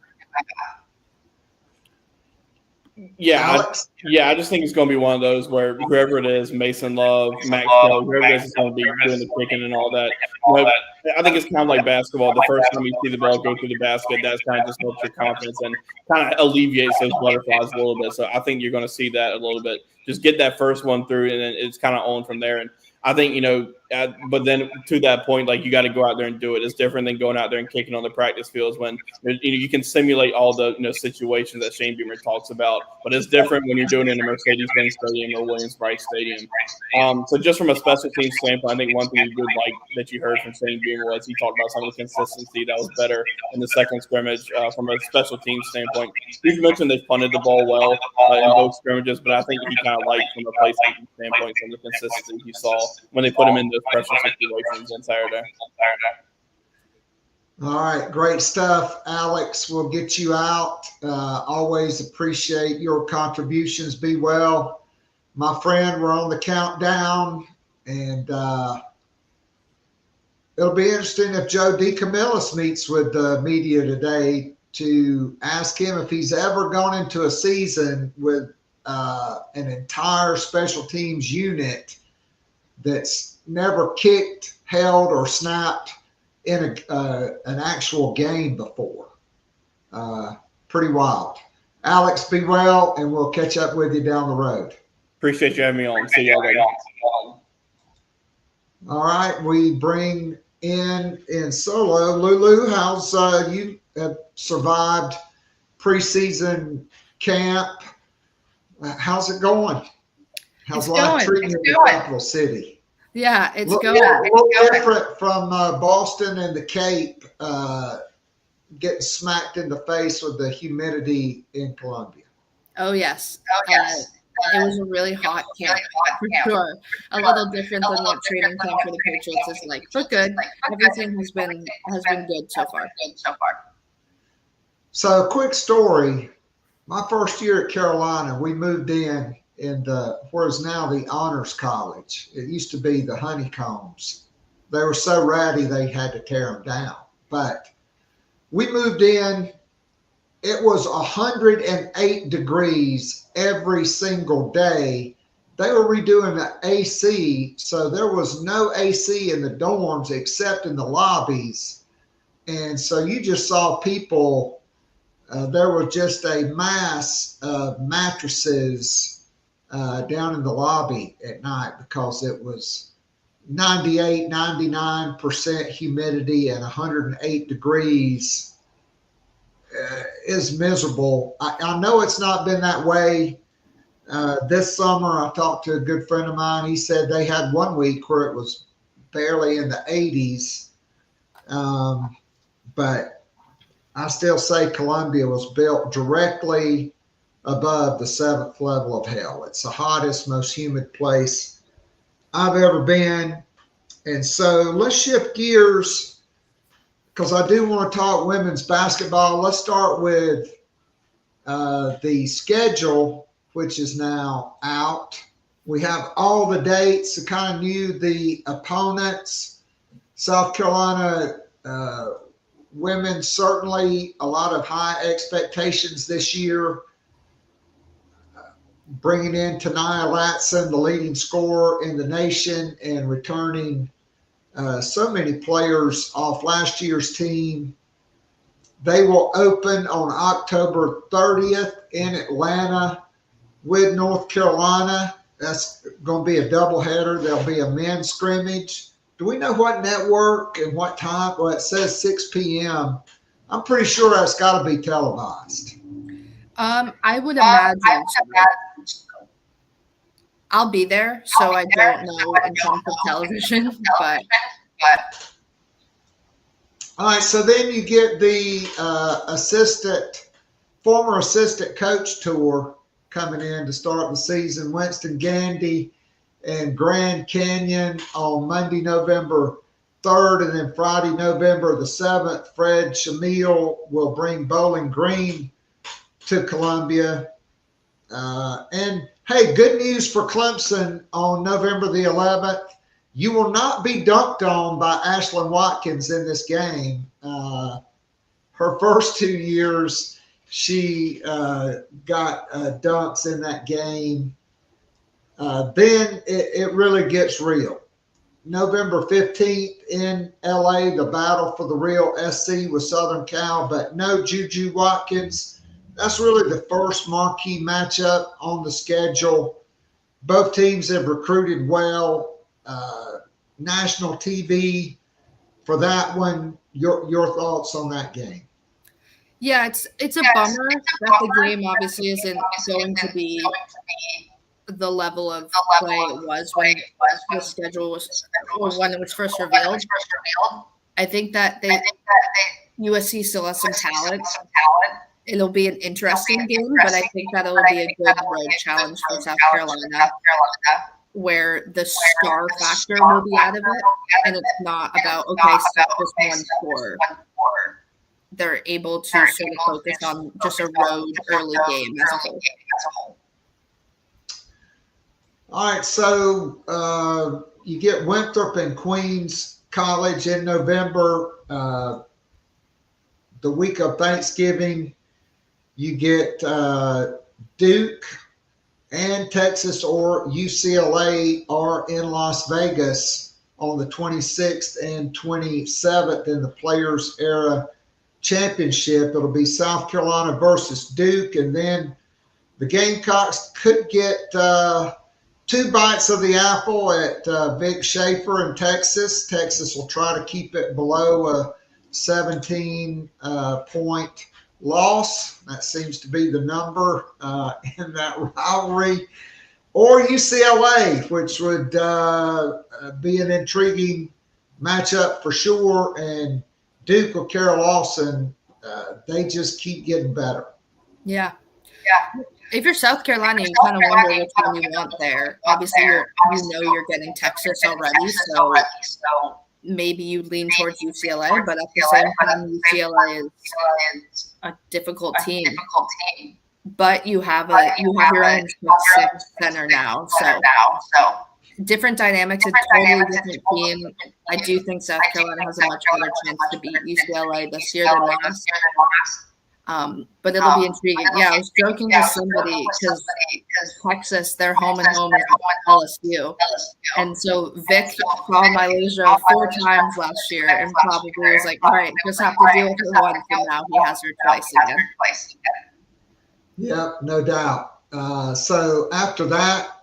Yeah, I just think it's going to be one of those where whoever it is, Mason Love, Max Kelly, whoever it is going to be doing the kicking and all that. I think it's kind of like basketball. The first time you see the ball go through the basket, that's kind of just helps your confidence and kind of alleviates those butterflies a little bit. So I think you're going to see that a little bit. Just get that first one through, and then it's kind of on from there. And I think, but then to that point, like, you got to go out there and do it. It's different than going out there and kicking on the practice fields when you can simulate all the situations that Shane Beamer talks about, but it's different when you're doing it in a Mercedes-Benz Stadium or Williams-Brice Stadium. So just from a special teams standpoint, I think one thing you would like that you heard from Shane Beamer was he talked about some of the consistency that was better in the second scrimmage from a special teams standpoint. He's mentioned they punted the ball well in both scrimmages, but I think he kind of liked from a play standpoint some of the consistency he saw when they put him in those pressure situations on Saturday. All right, great stuff, Alex. We'll get you out. Always appreciate your contributions. Be well, my friend. We're on the countdown, and it'll be interesting if Joe DeCamillis meets with the media today to ask him if he's ever gone into a season with an entire special teams unit that's never kicked, held, or snapped in an actual game before. Pretty wild. Alex, be well, and we'll catch up with you down the road. Appreciate you having me on. See y'all later. All right, we bring in solo. Lulu, how's you have survived preseason camp? How's it going? How's life treating you in the capital city? Yeah, it's going. A little different from Boston and the Cape, getting smacked in the face with the humidity in Columbia. Oh, yes. it was a really hot camp for sure. A little different than what training camp for the Patriots is like, but good. Everything has been good so far. So, a quick story. My first year at Carolina, we moved in what is now the Honors College. It used to be the Honeycombs. They were so ratty they had to tear them down. But we moved in. It was 108 degrees every single day. They were redoing the AC, so there was no AC in the dorms except in the lobbies. And so you just saw people. There was just a mass of mattresses down in the lobby at night because it was 98, 99% humidity and 108 degrees is miserable. I know it's not been that way this summer. I talked to a good friend of mine. He said they had 1 week where it was barely in the 80s. But I still say Columbia was built directly above the 7th level of hell. It's the hottest, most humid place I've ever been. And so let's shift gears because I do want to talk women's basketball. Let's start with the schedule, which is now out. We have all the dates. I kind of knew the opponents. South Carolina women, certainly a lot of high expectations this year. Bringing in Tanaya Latson, the leading scorer in the nation, and returning so many players off last year's team. They will open on October 30th in Atlanta with North Carolina. That's going to be a doubleheader. There'll be a men's scrimmage. Do we know what network and what time? Well, it says 6 p.m. I'm pretty sure that's got to be televised. I would imagine. I'll be there, so I don't know in terms of television, but. All right, so then you get the former assistant coach tour coming in to start the season. Winston Gandy and Grand Canyon on Monday, November 3rd, and then Friday, November the 7th. Fred Shamil will bring Bowling Green to Columbia. And hey, good news for Clemson on November the 11th. You will not be dunked on by Ashlyn Watkins in this game. Her first 2 years, she got dunks in that game. Then it really gets real. November 15th in LA, the battle for the real SC with Southern Cal, but no Juju Watkins. That's really the first marquee matchup on the schedule. Both teams have recruited well. National TV for that one. Your thoughts on that game? Yeah, it's a bummer that the game obviously isn't going to be the level of play it was when the schedule was, or when it was first revealed. I think that USC still has some talent. It'll be an interesting game, but I think that it'll be a good road challenge for South Carolina, where the star factor will be out of it, and it's not about, okay, stop this one score. They're able to sort of focus on just a road early game as a whole. All right, so you get Winthrop and Queens College in November. The week of Thanksgiving, you get Duke and Texas or UCLA are in Las Vegas on the 26th and 27th in the Players Era Championship. It'll be South Carolina versus Duke, and then the Gamecocks could get 2 bites of the apple at Vic Schaefer in Texas. Texas will try to keep it below a 17-point loss. That seems to be the number in that rivalry. Or UCLA, which would be an intriguing matchup for sure. And Duke or Carol Lawson, they just keep getting better. Yeah. If you're South Carolina, you kind of wonder which one you want there. Obviously, you're getting Texas already, so maybe you lean towards UCLA, but at the same time, UCLA is a difficult team. But you have your own sixth center now, so different dynamics, a totally different team. I do think South Carolina has a much better chance to beat UCLA this year than last. But it'll be intriguing. Yeah, I was joking with somebody because Texas, their home and home is LSU. And so Vic called my Malaysia 4 times last year and probably was like, all right, just have to deal with it once, and now he has her twice again. Yep, no doubt. So after that,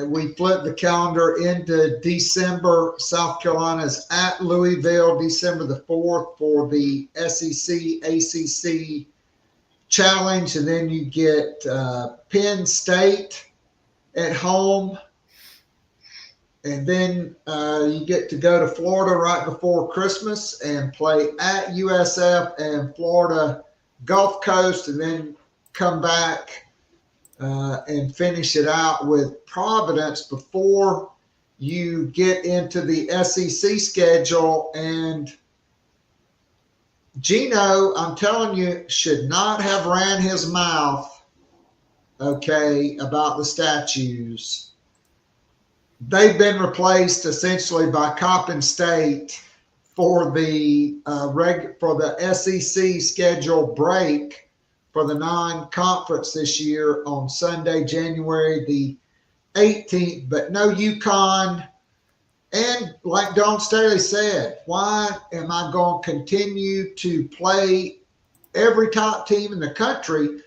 we flipped the calendar into December. South Carolina's at Louisville, December the 4th for the SEC, ACC Challenge. And then you get Penn State at home. And then you get to go to Florida right before Christmas and play at USF and Florida Gulf Coast, and then come back and finish it out with Providence before you get into the SEC schedule. And Gino, I'm telling you, should not have ran his mouth, okay, about the statues. They've been replaced essentially by Coppin State for the SEC schedule break for the non-conference this year on Sunday, January the 18th, but no UConn. And like Don Staley said, why am I going to continue to play every top team in the country?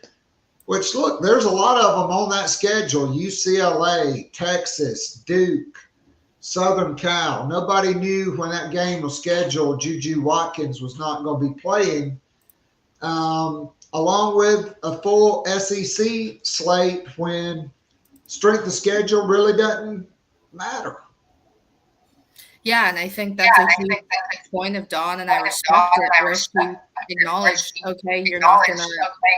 Which, look, there's a lot of them on that schedule: UCLA, Texas, Duke, Southern Cal. Nobody knew when that game was scheduled Juju Watkins was not going to be playing. Along with a full SEC slate when strength of schedule really doesn't matter. Yeah, and I think that's a huge point of Dawn, and I respect it, where she acknowledged, okay, you're not going to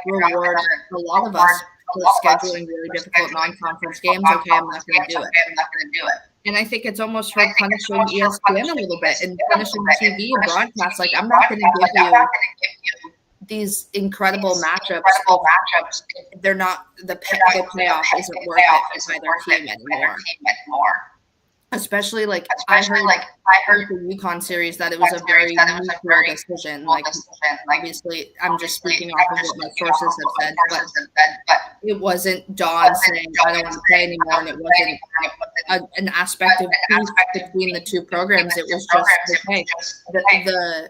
reward a lot of us for scheduling really difficult non-conference games. Okay, I'm not going to do it. And I think it's almost her punishing ESPN a little bit and punishing TV and broadcast. Like, I'm not going to give you these incredible matchups. They're not, the payoff isn't worth it for either team anymore. Especially I heard the UConn series that it was a very neutral decision. Like, obviously, I'm just speaking off of what my sources have said, but it wasn't Dawn saying I don't want to play anymore, and it wasn't an aspect of peace between the two programs. It was just okay, the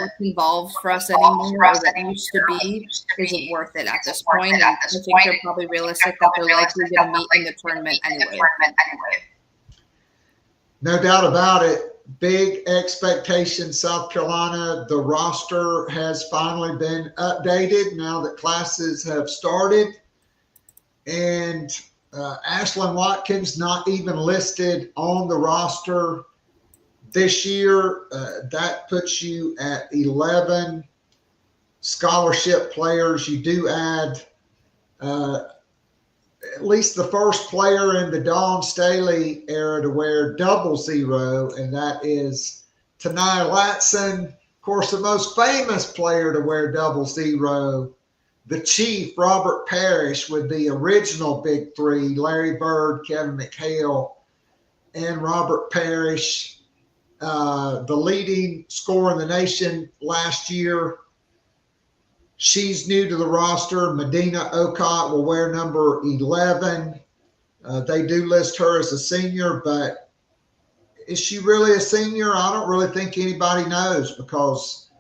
what's involved for us anymore, or that used to be, isn't worth it at this point. And I think they're probably realistic that they're likely going to meet in the tournament anyway. No doubt about it. Big expectations, South Carolina. The roster has finally been updated now that classes have started. And Ashlyn Watkins not even listed on the roster this year. That puts you at 11 scholarship players. You do add at least the first player in the Dawn Staley era to wear 00, and that is Tanai Latson. Of course, the most famous player to wear 00, the Chief, Robert Parrish, with the original Big Three: Larry Bird, Kevin McHale, and Robert Parrish. The leading scorer in the nation last year. She's new to the roster. Medina Okot will wear number 11. They do list her as a senior, but is she really a senior? I don't really think anybody knows, because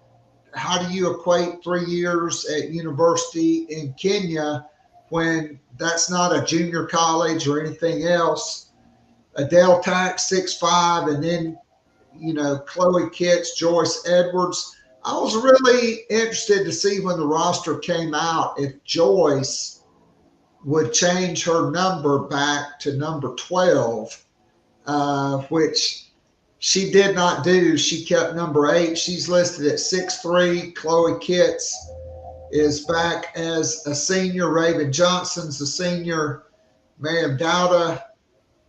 how do you equate 3 years at university in Kenya when that's not a junior college or anything else? Adele Tack, 6'5", and then, Chloe Kitts, Joyce Edwards. I was really interested to see when the roster came out if Joyce would change her number back to number 12, which she did not do. She kept number 8. She's listed at 6'3". Chloe Kitts is back as a senior. Raven Johnson's a senior. Miriam Dowda,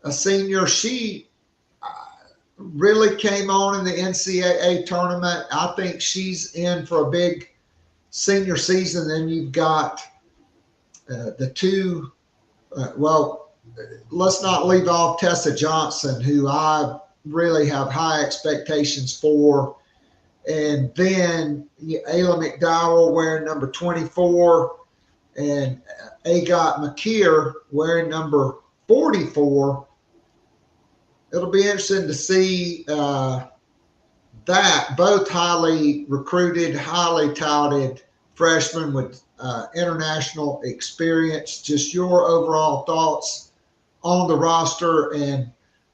a senior. She really came on in the NCAA tournament. I think she's in for a big senior season. Then you've got the two, let's not leave off Tessa Johnson, who I really have high expectations for. And then Ayla McDowell wearing number 24 and Agot McKeer wearing number 44. It'll be interesting to see that. Both highly recruited, highly touted freshmen with international experience. Just your overall thoughts on the roster. And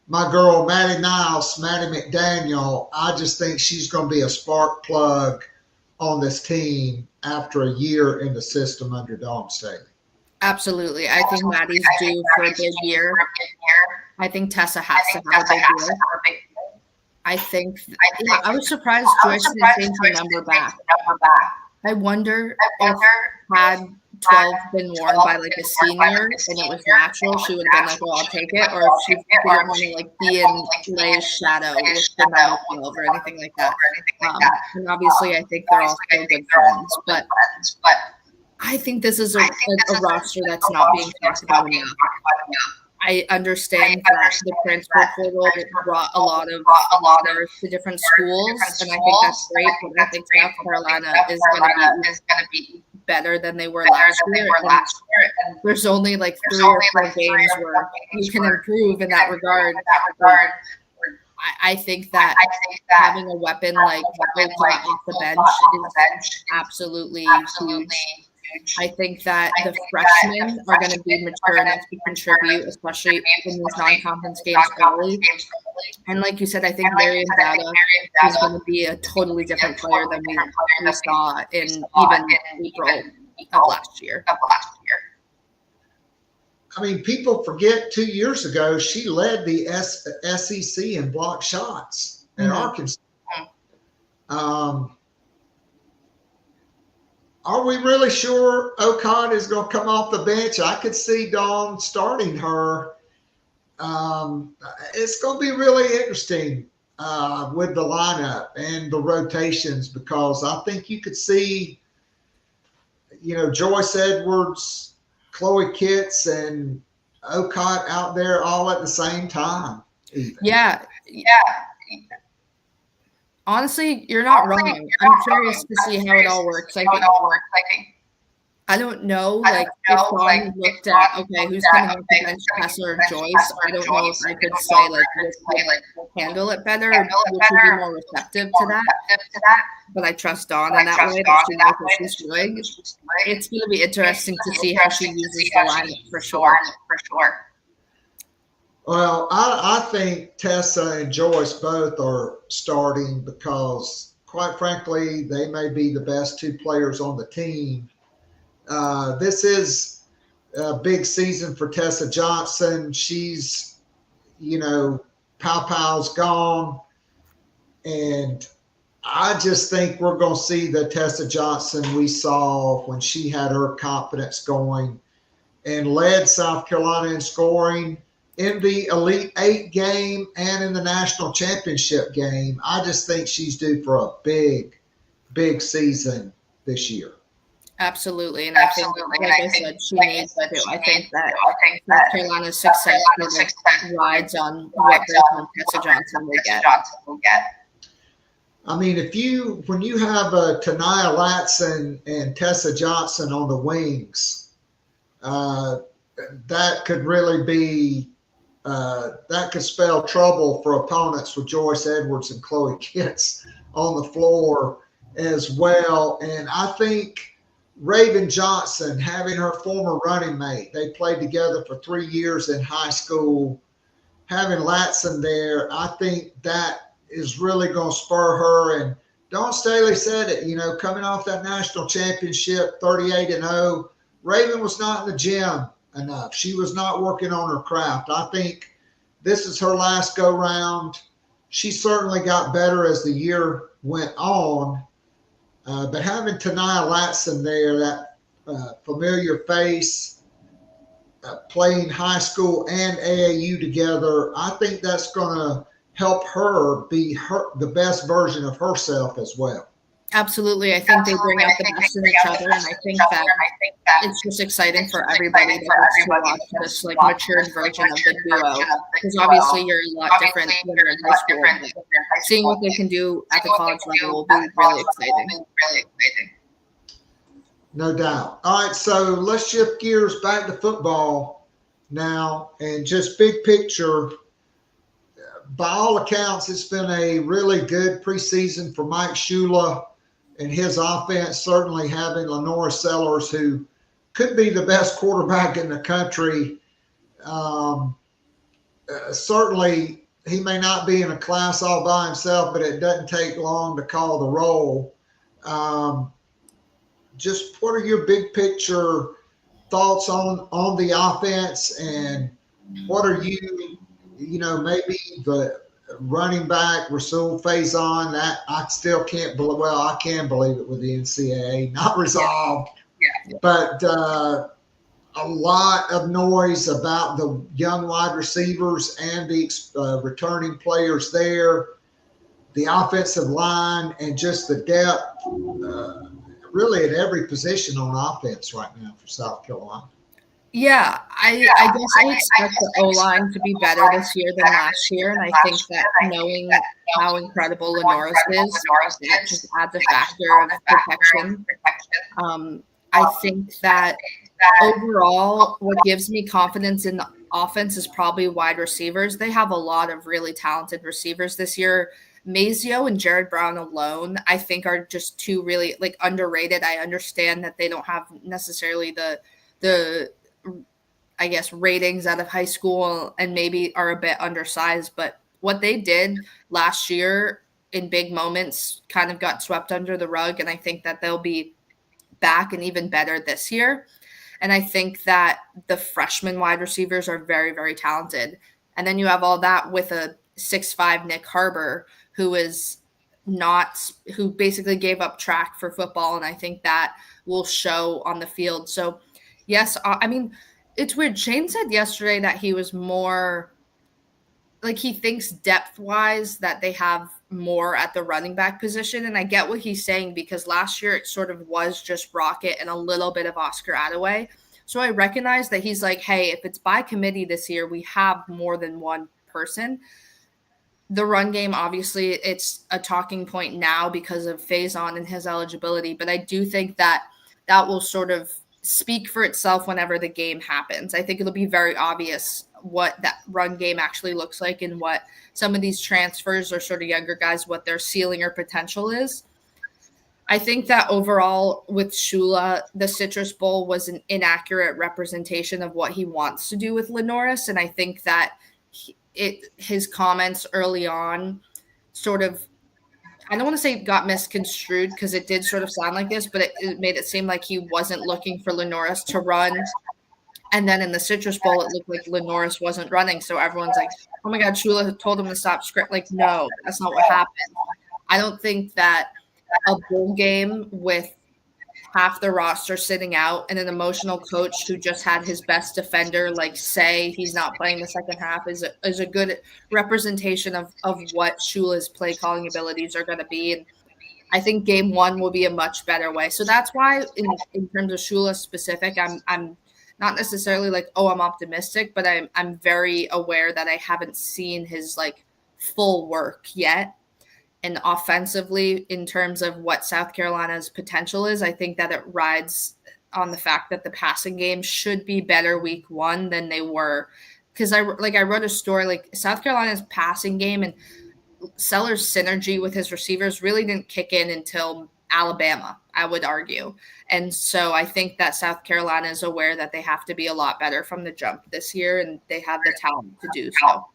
my girl, Maddie McDaniel, I just think she's going to be a spark plug on this team after a year in the system under Dawn Staley. Absolutely. I think Maddie's due for a big year. I think Tessa has to have a big year. I think I was surprised Joyce didn't change her number back. I wonder if had 12 been worn by like a senior and it was natural, she would have been like, well, I'll take it. Or if she didn't want to like be in Lay's shadow with the number 12 or anything like that. And obviously I think they're all still good friends. But I think this is a roster that's not being talked about enough. I understand that the transfer portal brought a lot of players to different schools, and I think that's great. But I think South Carolina is going to be better than they were last year. And there's only like 3 or 4 games where you can improve in that regard. I think that having a weapon like Oka off the bench is absolutely huge. I think that the freshmen are going to be mature enough to contribute, especially in these non-conference games early. And like you said, I think Miriam Dowda is going to be a totally different player than we saw in even April of last year. I mean, people forget 2 years ago, she led the SEC in block shots at Arkansas. Are we really sure Ocon is going to come off the bench? I could see Dawn starting her. It's going to be really interesting with the lineup and the rotations, because I think you could see, Joyce Edwards, Chloe Kitts, and Ocon out there all at the same time. Even. Yeah. Honestly, you're not wrong. I'm curious to see how it all works. I don't know, if Dawn looked at, okay, who's coming off the bench, Tessa or Joyce. I don't know if I could say, which would handle it better, or which would be more receptive to that. But I trust Dawn in that way, that she knows what she's doing. It's going to be interesting to see how she uses the lineup for sure. Well, I think Tessa and Joyce both are starting because, quite frankly, they may be the best 2 players on the team. This is a big season for Tessa Johnson. She's, Pow's gone. And I just think we're going to see the Tessa Johnson we saw when she had her confidence going and led South Carolina in scoring in the Elite 8 game and in the national championship game. I just think she's due for a big, big season this year. Absolutely. And I think, like I said, she needs to. I think that South Carolina's success rides on what Tessa Johnson will get. I mean, when you have Tanaya Latson and Tessa Johnson on the wings, that could really be that could spell trouble for opponents with Joyce Edwards and Chloe Kitts on the floor as well. And I think Raven Johnson, having her former running mate, they played together for 3 years in high school, having Latson there, I think that is really going to spur her. And Dawn Staley said it, coming off that national championship, 38-0, Raven was not in the gym enough. She was not working on her craft. I think this is her last go-round. She certainly got better as the year went on. But having Tanaya Latson there, that familiar face, playing high school and AAU together, I think that's going to help her be the best version of herself as well. Absolutely. I think they bring out the best in each other, and I think that it's just exciting for everybody to watch this like matured version of the duo, because obviously you're a lot different when you're in high school. But seeing what they can do at the college level will be really exciting. No doubt. All right, so let's shift gears back to football now, and just big picture. By all accounts, it's been a really good preseason for Mike Shula and his offense, certainly having LaNorris Sellers, who could be the best quarterback in the country. Certainly, he may not be in a class all by himself, but it doesn't take long to call the roll. Just what are your big picture thoughts on the offense, and what are maybe the running back, Rahsul Faison, that I still can't believe. Well, I can believe it with the NCAA, not resolved. Yeah. But a lot of noise about the young wide receivers and the returning players there, the offensive line, and just the depth really at every position on offense right now for South Carolina. Yeah, I guess I expect the O-line to be better this year than last year, and I think that knowing how incredible LaNorris is, that just adds a factor of protection. I think that overall, what gives me confidence in the offense is probably wide receivers. They have a lot of really talented receivers this year. Mazio and Jared Brown alone, I think, are just two really underrated. I understand that they don't have necessarily the I guess ratings out of high school and maybe are a bit undersized, but what they did last year in big moments kind of got swept under the rug, and I think that they'll be back and even better this year. And I think that the freshman wide receivers are very, very talented. And then you have all that with a 6'5" Nick Harbor, who basically gave up track for football, and I think that will show on the field. So yes, I mean, it's weird. Shane said yesterday that he was more he thinks depth-wise that they have more at the running back position. And I get what he's saying, because last year it sort of was just Rocket and a little bit of Oscar Attaway. So I recognize that he's like, hey, if it's by committee this year, we have more than one person. The run game, obviously, it's a talking point now because of Faison and his eligibility. But I do think that will sort of speak for itself whenever the game happens. I think it'll be very obvious what that run game actually looks like and what some of these transfers or sort of younger guys, what their ceiling or potential is. I think that overall with Shula, the Citrus Bowl was an inaccurate representation of what he wants to do with LaNorris. And I think that his comments early on sort of, I don't want to say got misconstrued, because it did sort of sound like this, but it made it seem like he wasn't looking for LaNorris to run. And then in the Citrus Bowl, it looked like LaNorris wasn't running. So everyone's like, oh my God, Shula told him to stop script. No, that's not what happened. I don't think that a bowl game with half the roster sitting out and an emotional coach who just had his best defender say he's not playing the second half is a good representation of what Shula's play calling abilities are going to be. And I think game one will be a much better way. So that's why in terms of Shula specific, I'm not necessarily I'm optimistic, but I'm very aware that I haven't seen his full work yet. And offensively, in terms of what South Carolina's potential is, I think that it rides on the fact that the passing game should be better week one than they were. Because I wrote a story, South Carolina's passing game and Sellers' synergy with his receivers really didn't kick in until Alabama, I would argue. And so I think that South Carolina is aware that they have to be a lot better from the jump this year, and they have the talent to do so.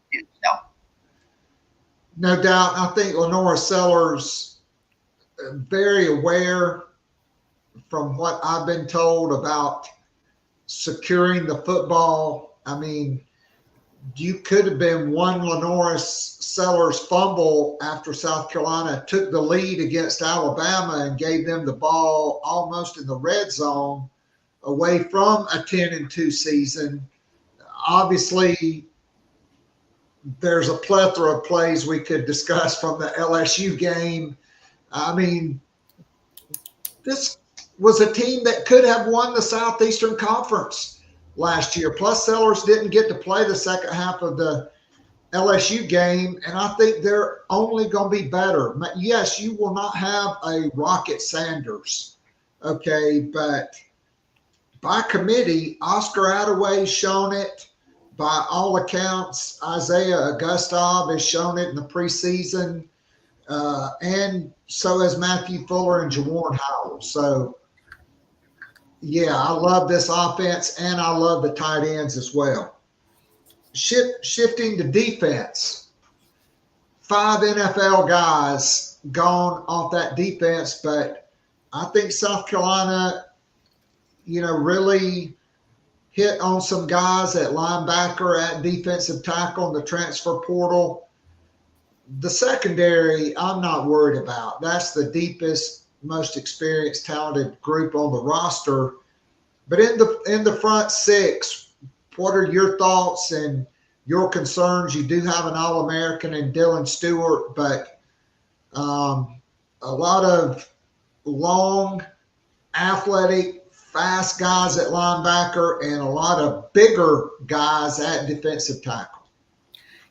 No doubt. I think LaNorris Sellers very aware, from what I've been told, about securing the football. I mean, you could have been one LaNorris Sellers fumble after South Carolina took the lead against Alabama and gave them the ball almost in the red zone away from a 10-2 season. Obviously, there's a plethora of plays we could discuss from the LSU game. I mean, this was a team that could have won the Southeastern Conference last year. Plus, Sellers didn't get to play the second half of the LSU game, and I think they're only going to be better. Yes, you will not have a Rocket Sanders, okay, but by committee, Oscar Attaway's shown it. By all accounts, Isaiah Augustov has shown it in the preseason, and so has Matthew Fuller and Jawan Howell. So, yeah, I love this offense, and I love the tight ends as well. Shifting to defense, 5 NFL guys gone off that defense, but I think South Carolina, really hit on some guys at linebacker, at defensive tackle in the transfer portal. The secondary, I'm not worried about. That's the deepest, most experienced, talented group on the roster. But in the front 6, what are your thoughts and your concerns? You do have an All-American in Dylan Stewart, but a lot of long, athletic, fast guys at linebacker and a lot of bigger guys at defensive tackle.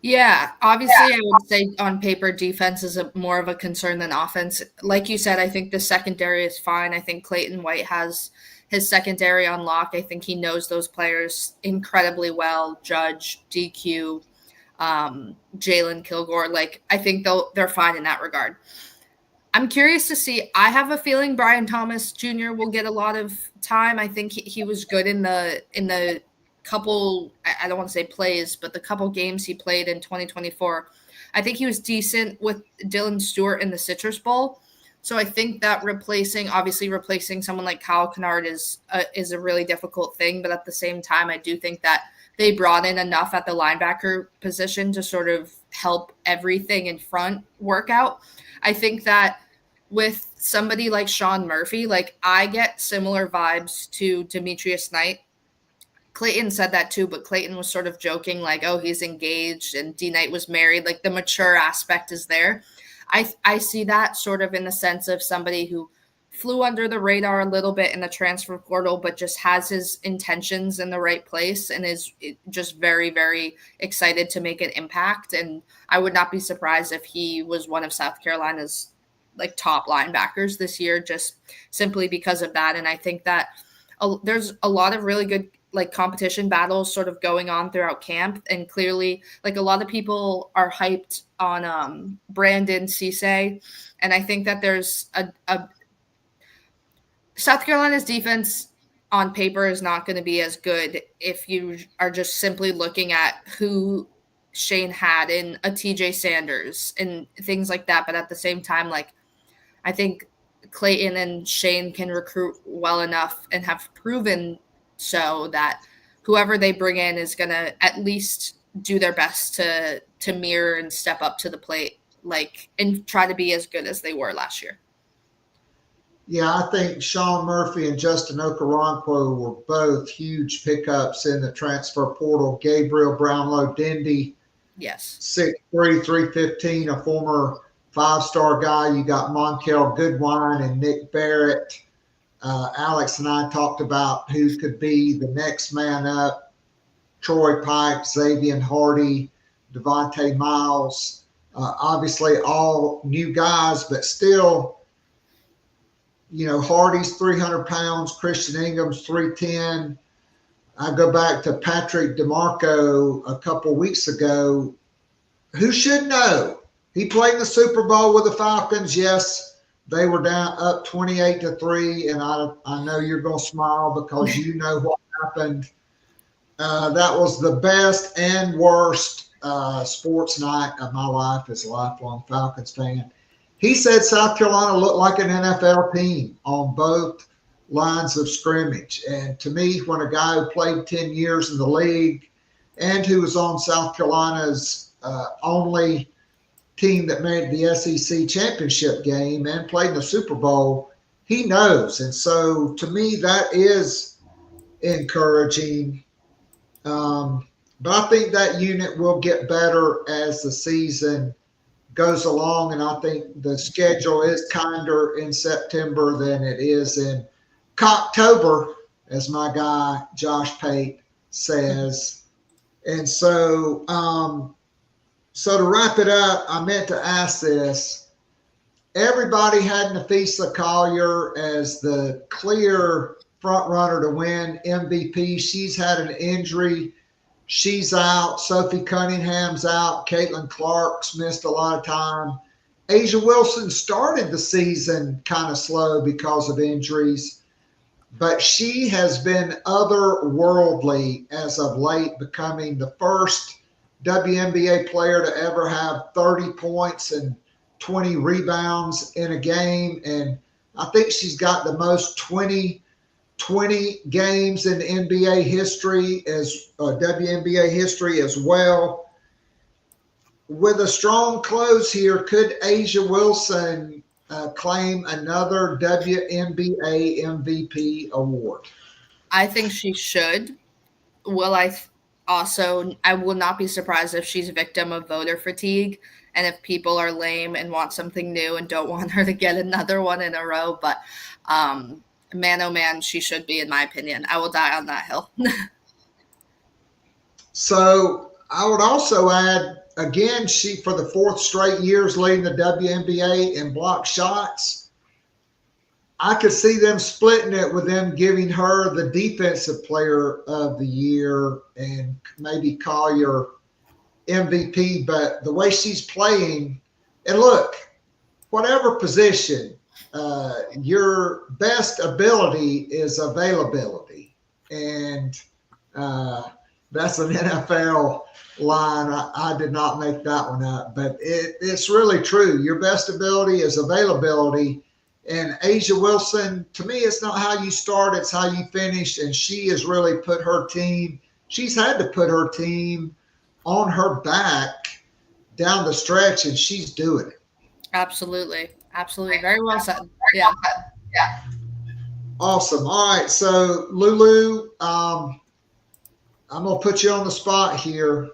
Yeah, obviously I would say on paper defense is more of a concern than offense. Like you said, I think the secondary is fine. I think Clayton White has his secondary on lock. I think he knows those players incredibly well. Judge, DQ, Jalen Kilgore. I think they're fine in that regard. I'm curious to see. I have a feeling Brian Thomas Jr. will get a lot of time. I think he was good in the couple, I don't want to say plays, but the couple games he played in 2024. I think he was decent with Dylan Stewart in the Citrus Bowl. So I think that replacing someone like Kyle Kennard is a really difficult thing. But at the same time, I do think that they brought in enough at the linebacker position to sort of help everything in front work out. I think that with somebody like Sean Murphy, I get similar vibes to Demetrius Knight. Clayton said that too, but Clayton was sort of joking oh, he's engaged and D Knight was married. The mature aspect is there. I see that sort of in the sense of somebody who flew under the radar a little bit in the transfer portal, but just has his intentions in the right place and is just very, very excited to make an impact. And I would not be surprised if he was one of South Carolina's top linebackers this year, just simply because of that. And I think that there's a lot of really good competition battles sort of going on throughout camp. And clearly a lot of people are hyped on Brandon Cisse. And I think that there's a South Carolina's defense on paper is not going to be as good if you are just simply looking at who Shane had in a TJ Sanders and things like that. But at the same time, I think Clayton and Shane can recruit well enough and have proven so that whoever they bring in is going to at least do their best to mirror and step up to the plate, and try to be as good as they were last year. Yeah, I think Sean Murphy and Justin Okoronkwo were both huge pickups in the transfer portal. Gabriel Brownlow-Dendy, yes, 6'3", 315, a former 5-star guy. You got Monkel Goodwine and Nick Barrett. Alex and I talked about who could be the next man up. Troy Pike, Xavier Hardy, Devontae Miles. Obviously all new guys, but still, Hardy's 300 pounds, Christian Ingham's 310. I go back to Patrick DeMarco a couple weeks ago. Who should know? He played in the Super Bowl with the Falcons. Yes, they were down up 28-3, and I know you're going to smile because you know what happened. That was the best and worst sports night of my life as a lifelong Falcons fan. He said South Carolina looked like an NFL team on both lines of scrimmage. And to me, when a guy who played 10 years in the league and who was on South Carolina's only team that made the SEC championship game and played in the Super Bowl, he knows. And so to me, that is encouraging. But I think that unit will get better as the season goes along. And I think the schedule is kinder in September than it is in Cocktober, as my guy Josh Pate says. And so, so to wrap it up, I meant to ask this. Everybody had Nafisa Collier as the clear front runner to win MVP. She's had an injury. She's out. Sophie Cunningham's out. Caitlin Clark's missed a lot of time. Asia Wilson started the season kind of slow because of injuries, but she has been otherworldly as of late, becoming the first WNBA player to ever have 30 points and 20 rebounds in a game. And I think she's got the most 20 games in NBA history, as WNBA history as well. With a strong close here, could Asia Wilson claim another WNBA MVP award? I think she should. I will not be surprised if she's a victim of voter fatigue and if people are lame and want something new and don't want her to get another one in a row. But man, oh man, she should be, in my opinion. I will die on that hill. So I would also add, again, she, for the fourth straight years, leading the WNBA in block shots. I could see them splitting it with them giving her the defensive player of the year and maybe Collier MVP. But the way she's playing, and look, whatever position, your best ability is availability. And that's an NFL line. I did not make that one up, but it's really true. Your best ability is availability. And Asia Wilson, to me, it's not how you start, it's how you finish. And she has really put her team, she's had to put her team on her back down the stretch, and she's doing it. Absolutely. Absolutely. Very well said. Yeah. Awesome. All right. So, Lulu, I'm going to put you on the spot here.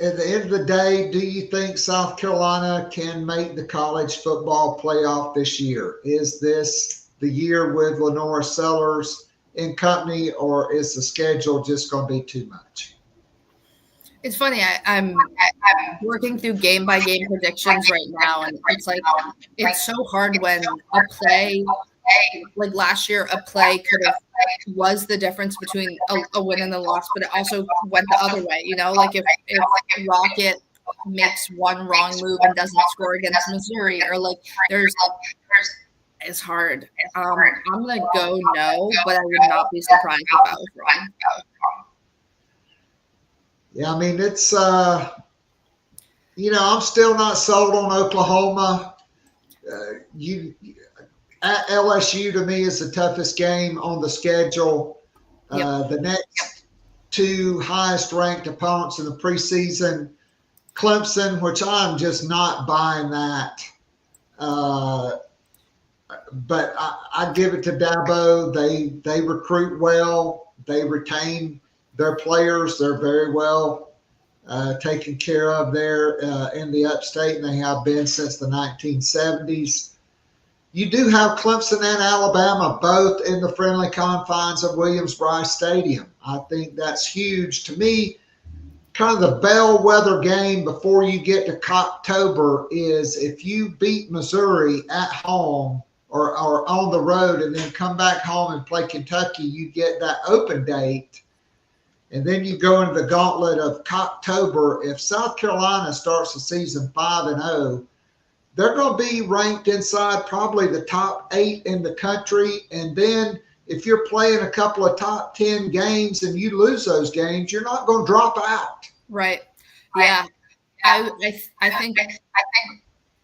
At the end of the day, do you think South Carolina can make the college football playoff this year? Is this the year with LaNorris Sellers and company, or is the schedule just going to be too much? It's funny. I'm working through game-by-game predictions right now, and it's like it's so hard when a play, like last year, a play was the difference between a win and a loss, but it also went the other way. You know, like if Rocket makes one wrong move and doesn't score against Missouri, or like it's hard. I'm gonna go no, but I would not be surprised if I was wrong. Yeah, I mean, it's, I'm still not sold on Oklahoma. At LSU, to me, is the toughest game on the schedule. Yep. The next two highest-ranked opponents in the preseason, Clemson, which I'm just not buying that. But I give it to Dabo. They recruit well. They retain their players. They're very well taken care of there in the upstate, and they have been since the 1970s. You do have Clemson and Alabama both in the friendly confines of Williams-Brice Stadium. I think that's huge. To me, kind of the bellwether game before you get to Cocktober is if you beat Missouri at home or on the road and then come back home and play Kentucky, you get that open date. And then you go into the gauntlet of Cocktober. If South Carolina starts the season 5-0, they're going to be ranked inside probably the top 8 in the country. And then if you're playing a couple of top 10 games and you lose those games, you're not going to drop out. Right. Yeah. I think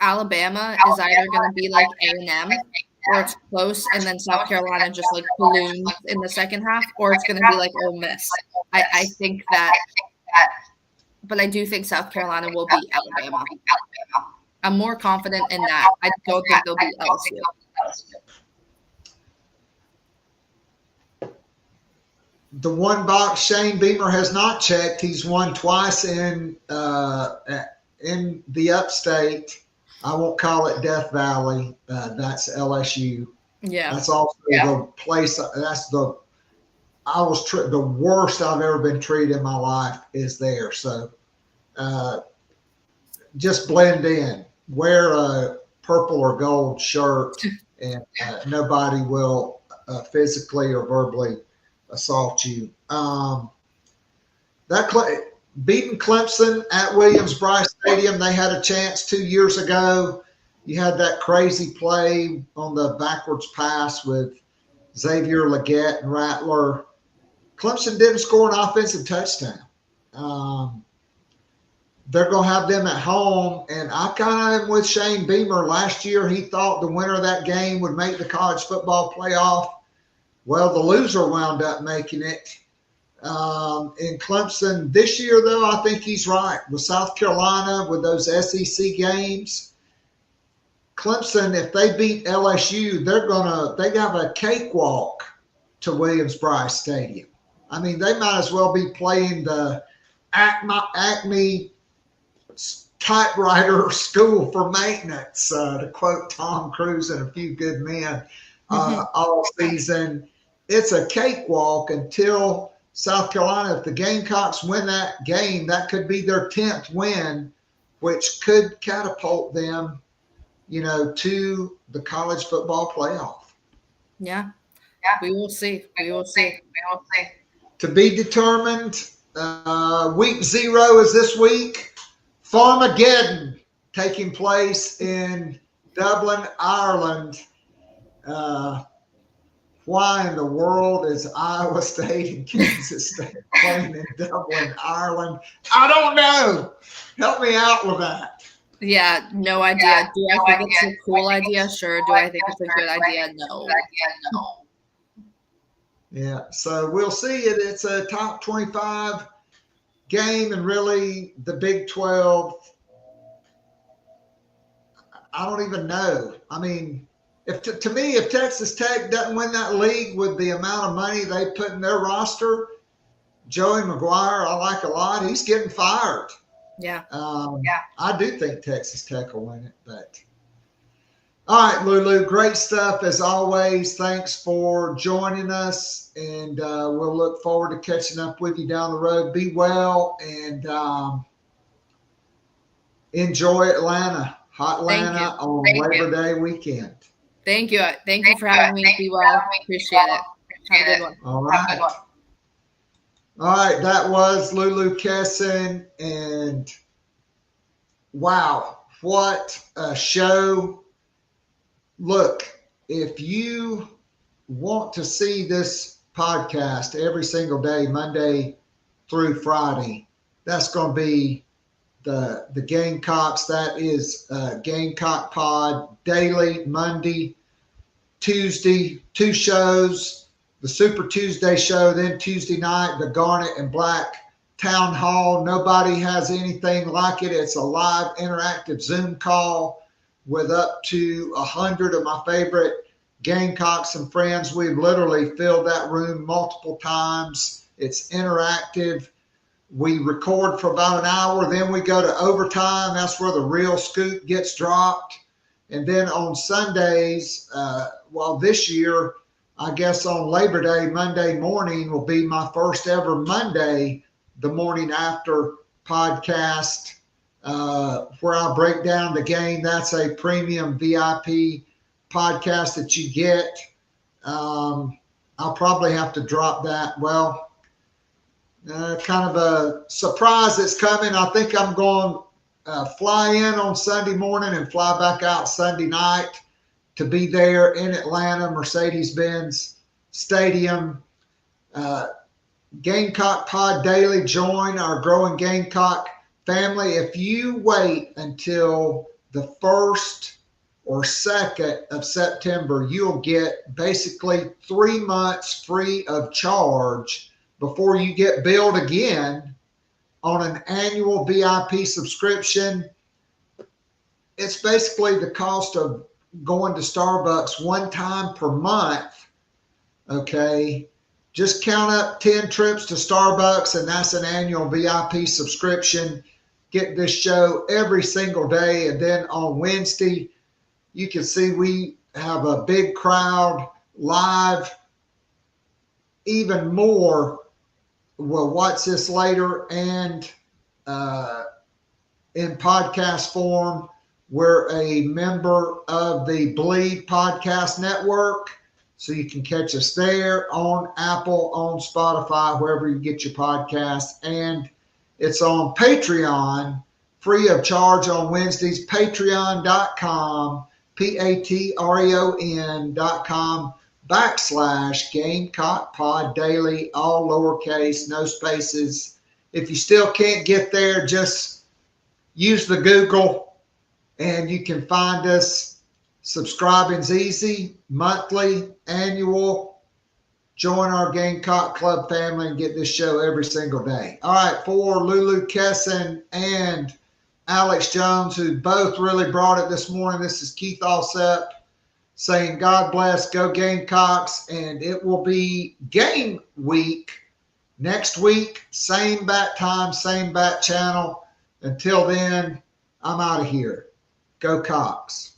Alabama is either going to be like A&M, or it's close, and then South Carolina just like balloons in the second half, or it's going to be like Ole Miss. I think that, but I do think South Carolina will beat Alabama. I'm more confident in that. I don't think they'll beat LSU. The one box Shane Beamer has not checked. He's won twice in the upstate. I won't call it Death Valley. That's LSU. Yeah. That's also the place. That's the worst I've ever been treated in my life is there. So just blend in. Wear a purple or gold shirt, and nobody will physically or verbally assault you. Beating Clemson at Williams-Brice Stadium, they had a chance 2 years ago. You had that crazy play on the backwards pass with Xavier Legette and Rattler. Clemson didn't score an offensive touchdown. They're going to have them at home, and I kind of am with Shane Beamer. Last year, he thought the winner of that game would make the college football playoff. Well, the loser wound up making it. In Clemson this year, though, I think he's right. With South Carolina, with those SEC games, Clemson, if they beat LSU, they have a cakewalk to Williams-Brice Stadium. I mean, they might as well be playing the Acme typewriter school for maintenance, to quote Tom Cruise and A Few Good Men, all season. It's a cakewalk until South Carolina. If the Gamecocks win that game, that could be their 10th win, which could catapult them, to the college football playoff. Yeah. We will see. To be determined. Week 0 is this week. Farmageddon taking place in Dublin, Ireland. Why in the world is Iowa State and Kansas State playing in Dublin, Ireland? I don't know. Help me out with that. Yeah, no idea. Do I think it's a cool idea? Sure. Do I think it's a good idea? No. Yeah, so we'll see it. It's a top 25 game, and really the Big 12, I don't even know. I mean, if Texas Tech doesn't win that league with the amount of money they put in their roster, Joey McGuire, I like a lot. He's getting fired. Yeah. I do think Texas Tech will win it, but all right, Lulu, great stuff as always. Thanks for joining us, and we'll look forward to catching up with you down the road. Be well, and enjoy Atlanta, hot Atlanta on Labor Day weekend. Thank you. Thank you for having me. Be well. Appreciate it. Have a good one. All right. All right, that was Lulu Kesin, and wow, what a show. Look, if you want to see this podcast every single day, Monday through Friday, that's going to be the Gamecocks. That is Gamecock Pod daily, Monday, Tuesday, 2 shows. The Super Tuesday show, then Tuesday night, the Garnet and Black Town Hall. Nobody has anything like it. It's a live interactive Zoom call with up to 100 of my favorite Gamecocks and friends. We've literally filled that room multiple times. It's interactive. We record for about an hour, then we go to overtime. That's where the real scoop gets dropped. And then on Sundays, this year, I guess on Labor Day, Monday morning will be my first ever Monday, the morning after podcast, where I break down the game. That's a premium VIP podcast that you get. I'll probably have to drop that. Well, kind of a surprise that's coming. I think I'm going to fly in on Sunday morning and fly back out Sunday night to be there in Atlanta, Mercedes-Benz Stadium. Gamecock Pod Daily, join our growing Gamecock family. If you wait until the 1st or 2nd of September, you'll get basically 3 months free of charge before you get billed again on an annual VIP subscription. It's basically the cost of going to Starbucks one time per month. Okay. Just count up 10 trips to Starbucks, and that's an annual VIP subscription. Get this show every single day. And then on Wednesday, you can see we have a big crowd live. Even more will watch this later and in podcast form. We're a member of the Bleed Podcast Network, so you can catch us there on Apple, on Spotify, wherever you get your podcasts. And it's on Patreon, free of charge on Wednesdays, patreon.com, patreon.com/Gamecock Pod Daily, all lowercase, no spaces. If you still can't get there, just use the Google and you can find us. Subscribing's easy, monthly, annual. Join our Gamecock Club family and get this show every single day. All right, for Lulu Kesin and Alex Jones, who both really brought it this morning, this is Keith Alsep saying God bless, go Gamecocks, and it will be game week next week. Same bat time, same bat channel. Until then, I'm out of here. Go Cox.